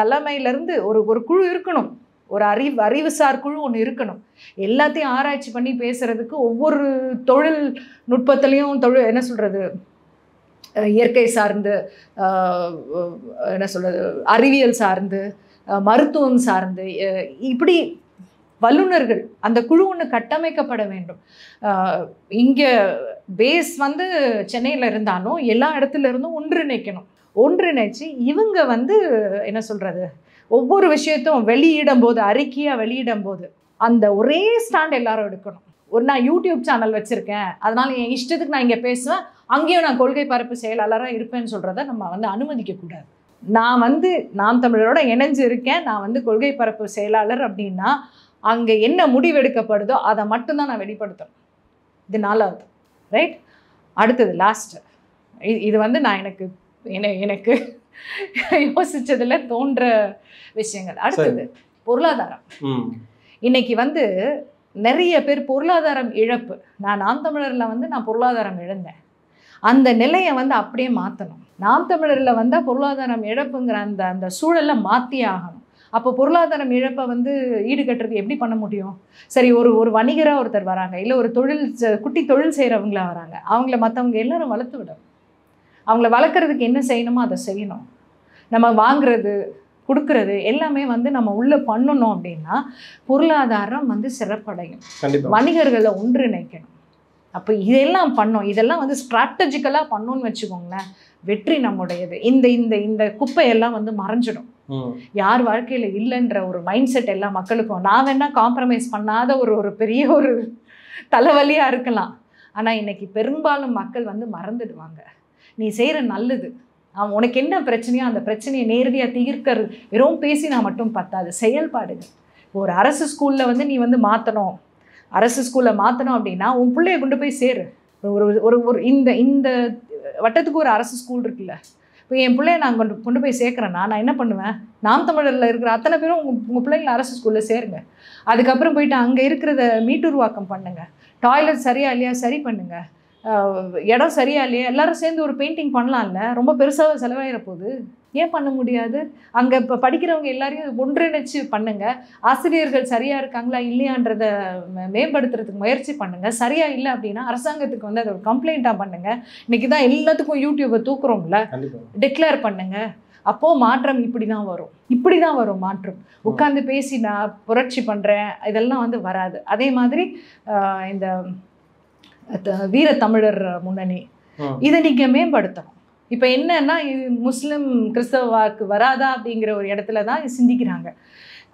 தலைமையிலேருந்து ஒரு குழு இருக்கணும், ஒரு அறிவுசார் குழு ஒன்று இருக்கணும். எல்லாத்தையும் ஆராய்ச்சி பண்ணி பேசுகிறதுக்கு ஒவ்வொரு தொழில் நுட்பத்துலேயும் என்ன சொல்கிறது, இயற்கை சார்ந்து, என்ன சொல்கிறது, அறிவியல் சார்ந்து, மருத்துவம் சார்ந்து, இப்படி வல்லுநர்கள் அந்த குழு ஒன்று கட்டமைக்கப்பட வேண்டும். இங்கே பேஸ் வந்து சென்னையில் இருந்தாலும் எல்லா இடத்துல இருந்தும் ஒன்றிணைச்சு இவங்க வந்து என்ன சொல்கிறது, ஒவ்வொரு விஷயத்தையும் வெளியிடும் போது, அறிக்கையாக வெளியிடும் போது அந்த ஒரே ஸ்டாண்ட் எல்லாரும் எடுக்கணும். நான் யூடியூப் சேனல் வச்சுருக்கேன், அதனால் என் இஷ்டத்துக்கு நான் இங்கே பேசுவேன், அங்கேயும் நான் கொள்கை பரப்பு செயலாளராக இருப்பேன்னு சொல்கிறத நம்ம வந்து அனுமதிக்கக்கூடாது. நான் வந்து நாம் தமிழரோட இணைஞ்சு இருக்கேன், நான் வந்து கொள்கை பரப்பு செயலாளர் அப்படின்னா அங்கே என்ன முடிவெடுக்கப்படுதோ அதை மட்டும்தான் நான் வெளிப்படுத்தணும். இது 4வது, ரைட்? அடுத்தது லாஸ்ட்டு, இது வந்து நான் எனக்கு யோசிச்சதில் தோன்ற விஷயங்கள். அடுத்தது, பொருளாதாரம். இன்னைக்கு வந்து நிறைய பேர் பொருளாதாரம் இழப்பு. நாம் தமிழரில் வந்து நான் பொருளாதாரம் இழந்தேன், அந்த நிலையை வந்து அப்படியே மாற்றணும். நாம் தமிழரில் வந்தால் பொருளாதாரம் இழப்புங்கிற அந்த அந்த சூழலை மாற்றியே ஆகணும். அப்போ பொருளாதாரம் இழப்பை வந்து ஈடுகட்டுறது எப்படி பண்ண முடியும்? சரி, ஒரு வணிகராக ஒருத்தர் வராங்க, இல்லை ஒரு குட்டி தொழில் செய்கிறவங்களா வராங்க, அவங்கள மற்றவங்க எல்லாரும் வளர்த்து விடணும். அவங்கள வளர்க்குறதுக்கு என்ன செய்யணுமோ அதை செய்யணும். நம்ம வாங்குறது கொடுக்கறது எல்லாமே வந்து நம்ம உள்ளே பண்ணணும். அப்படின்னா பொருளாதாரம் வந்து சிறப்படையும். வணிகர்களை ஒன்றிணைக்கணும். அப்போ இதெல்லாம் பண்ணோம், இதெல்லாம் வந்து ஸ்ட்ராட்டஜிக்கலாக பண்ணோன்னு வச்சுக்கோங்களேன், வெற்றி நம்முடையது. இந்த இந்த இந்த குப்பையெல்லாம் வந்து மறைஞ்சிடும். யார் வாழ்க்கையில் இல்லைன்ற ஒரு மைண்ட் செட் எல்லா மக்களுக்கும். நான் வேணா காம்ப்ரமைஸ் பண்ணாத ஒரு பெரிய ஒரு தலைவலியாக இருக்கலாம். ஆனால் இன்னைக்கு பெரும்பாலும் மக்கள் வந்து மறந்துடுவாங்க. நீ செய்கிற நல்லது, உனக்கு என்ன பிரச்சனையோ அந்த பிரச்சனையை நேரடியாக தீர்க்கிறது. வெறும் பேசினா மட்டும் பத்தாது, செயல்பாடுகள். ஒரு அரசு ஸ்கூலில் வந்து நீ வந்து மாற்றணும், அரசு ஸ்கூலில் மாற்றணும் அப்படின்னா உன் பிள்ளைய கொண்டு போய் சேரு. ஒரு இந்த இந்த வட்டத்துக்கு ஒரு அரசு ஸ்கூல் இருக்குல்ல, இப்போ என் பிள்ளைய நான் கொண்டு போய் சேர்க்குறேன்னா நான் என்ன பண்ணுவேன்? நாம் தமிழரில் இருக்கிற அத்தனை பேரும் உங்கள் பிள்ளைங்களை அரசு ஸ்கூலில் சேருங்க. அதுக்கப்புறம் போயிட்டு அங்கே இருக்கிறத மீட்டுருவாக்கம் பண்ணுங்க. டாய்லெட் சரியா இல்லையா சரி பண்ணுங்க, இடம் சரியா இல்லையா எல்லாரும் சேர்ந்து ஒரு பெயிண்டிங் பண்ணலாம்ல. ரொம்ப பெருசாக செலவாயிட போகுது, ஏன் பண்ண முடியாது? அங்கே இப்போ படிக்கிறவங்க எல்லாரையும் ஒன்றிணைச்சு பண்ணுங்க. ஆசிரியர்கள் சரியாக இருக்காங்களா இல்லையான்றதை மேம்படுத்துறதுக்கு முயற்சி பண்ணுங்கள். சரியாக இல்லை அப்படின்னா அரசாங்கத்துக்கு வந்து அதை ஒரு கம்ப்ளைண்ட்டாக பண்ணுங்கள். இன்றைக்கி தான் எல்லாத்துக்கும் யூடியூப்பை தூக்குறோம்ல, டிக்ளேர் பண்ணுங்கள். அப்போது மாற்றம் இப்படி தான் வரும் மாற்றம். உட்காந்து பேசி நான் புரட்சி பண்ணுறேன் இதெல்லாம் வந்து வராது. அதே மாதிரி இந்த வீர தமிழர் முன்னணி இதை நீங்கள் மேம்படுத்தணும். இப்போ என்னன்னா இது முஸ்லிம் கிறிஸ்தவ வாக்கு வராதா அப்படிங்கிற ஒரு இடத்துல தான் சிந்திக்கிறாங்க.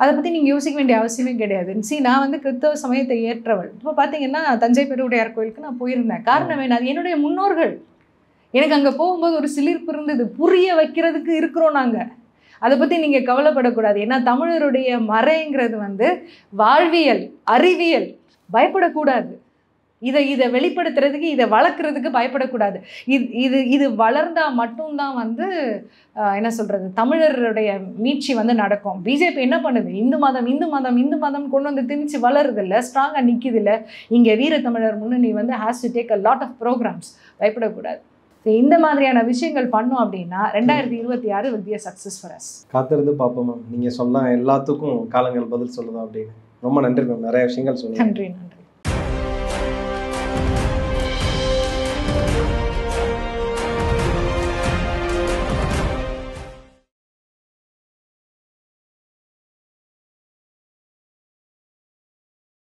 அதை பற்றி நீங்கள் யோசிக்க வேண்டிய அவசியமே கிடையாது. நான் வந்து கிறிஸ்தவ சமயத்தை ஏற்றவள். இப்போ பார்த்தீங்கன்னா தஞ்சை பெருவுடையார் கோயிலுக்கு நான் போயிருந்தேன். காரணம் என்ன? அது என்னுடைய முன்னோர்கள். எனக்கு அங்கே போகும்போது ஒரு சிலிர்ப்பு இருந்தது. புரிய வைக்கிறதுக்கு இருக்கிறோம் நாங்கள். அதை பற்றி நீங்கள் கவலைப்படக்கூடாது. ஏன்னா தமிழருடைய மறைங்கிறது வந்து வாழ்வியல், அறிவியல். பயப்படக்கூடாது. இதை வெளிப்படுத்துறதுக்கு, இதை வளர்க்குறதுக்கு பயப்படக்கூடாது. இது வளர்ந்தால் மட்டும்தான் வந்து என்ன சொல்கிறது, தமிழருடைய மீட்சி வந்து நடக்கும். பிஜேபி என்ன பண்ணுது? இந்து மதம் கொண்டு வந்து திணிச்சு வளருது இல்லை, ஸ்ட்ராங்காக நிற்கிது இல்லை. இங்கே வீர தமிழர் முன்னணி வந்து has to take a lot of programs. பயப்படக்கூடாது. இந்த மாதிரியான விஷயங்கள் பண்ணோம் அப்படின்னா 2026 will be a success for us. காத்திருந்து பார்ப்போம் மேம். நீங்கள் சொன்ன எல்லாத்துக்கும் காலங்கள் பதில் சொல்லுதா அப்படின்னு. ரொம்ப நன்றி மேம், நிறைய விஷயங்கள் சொல்லுங்கள். நன்றி.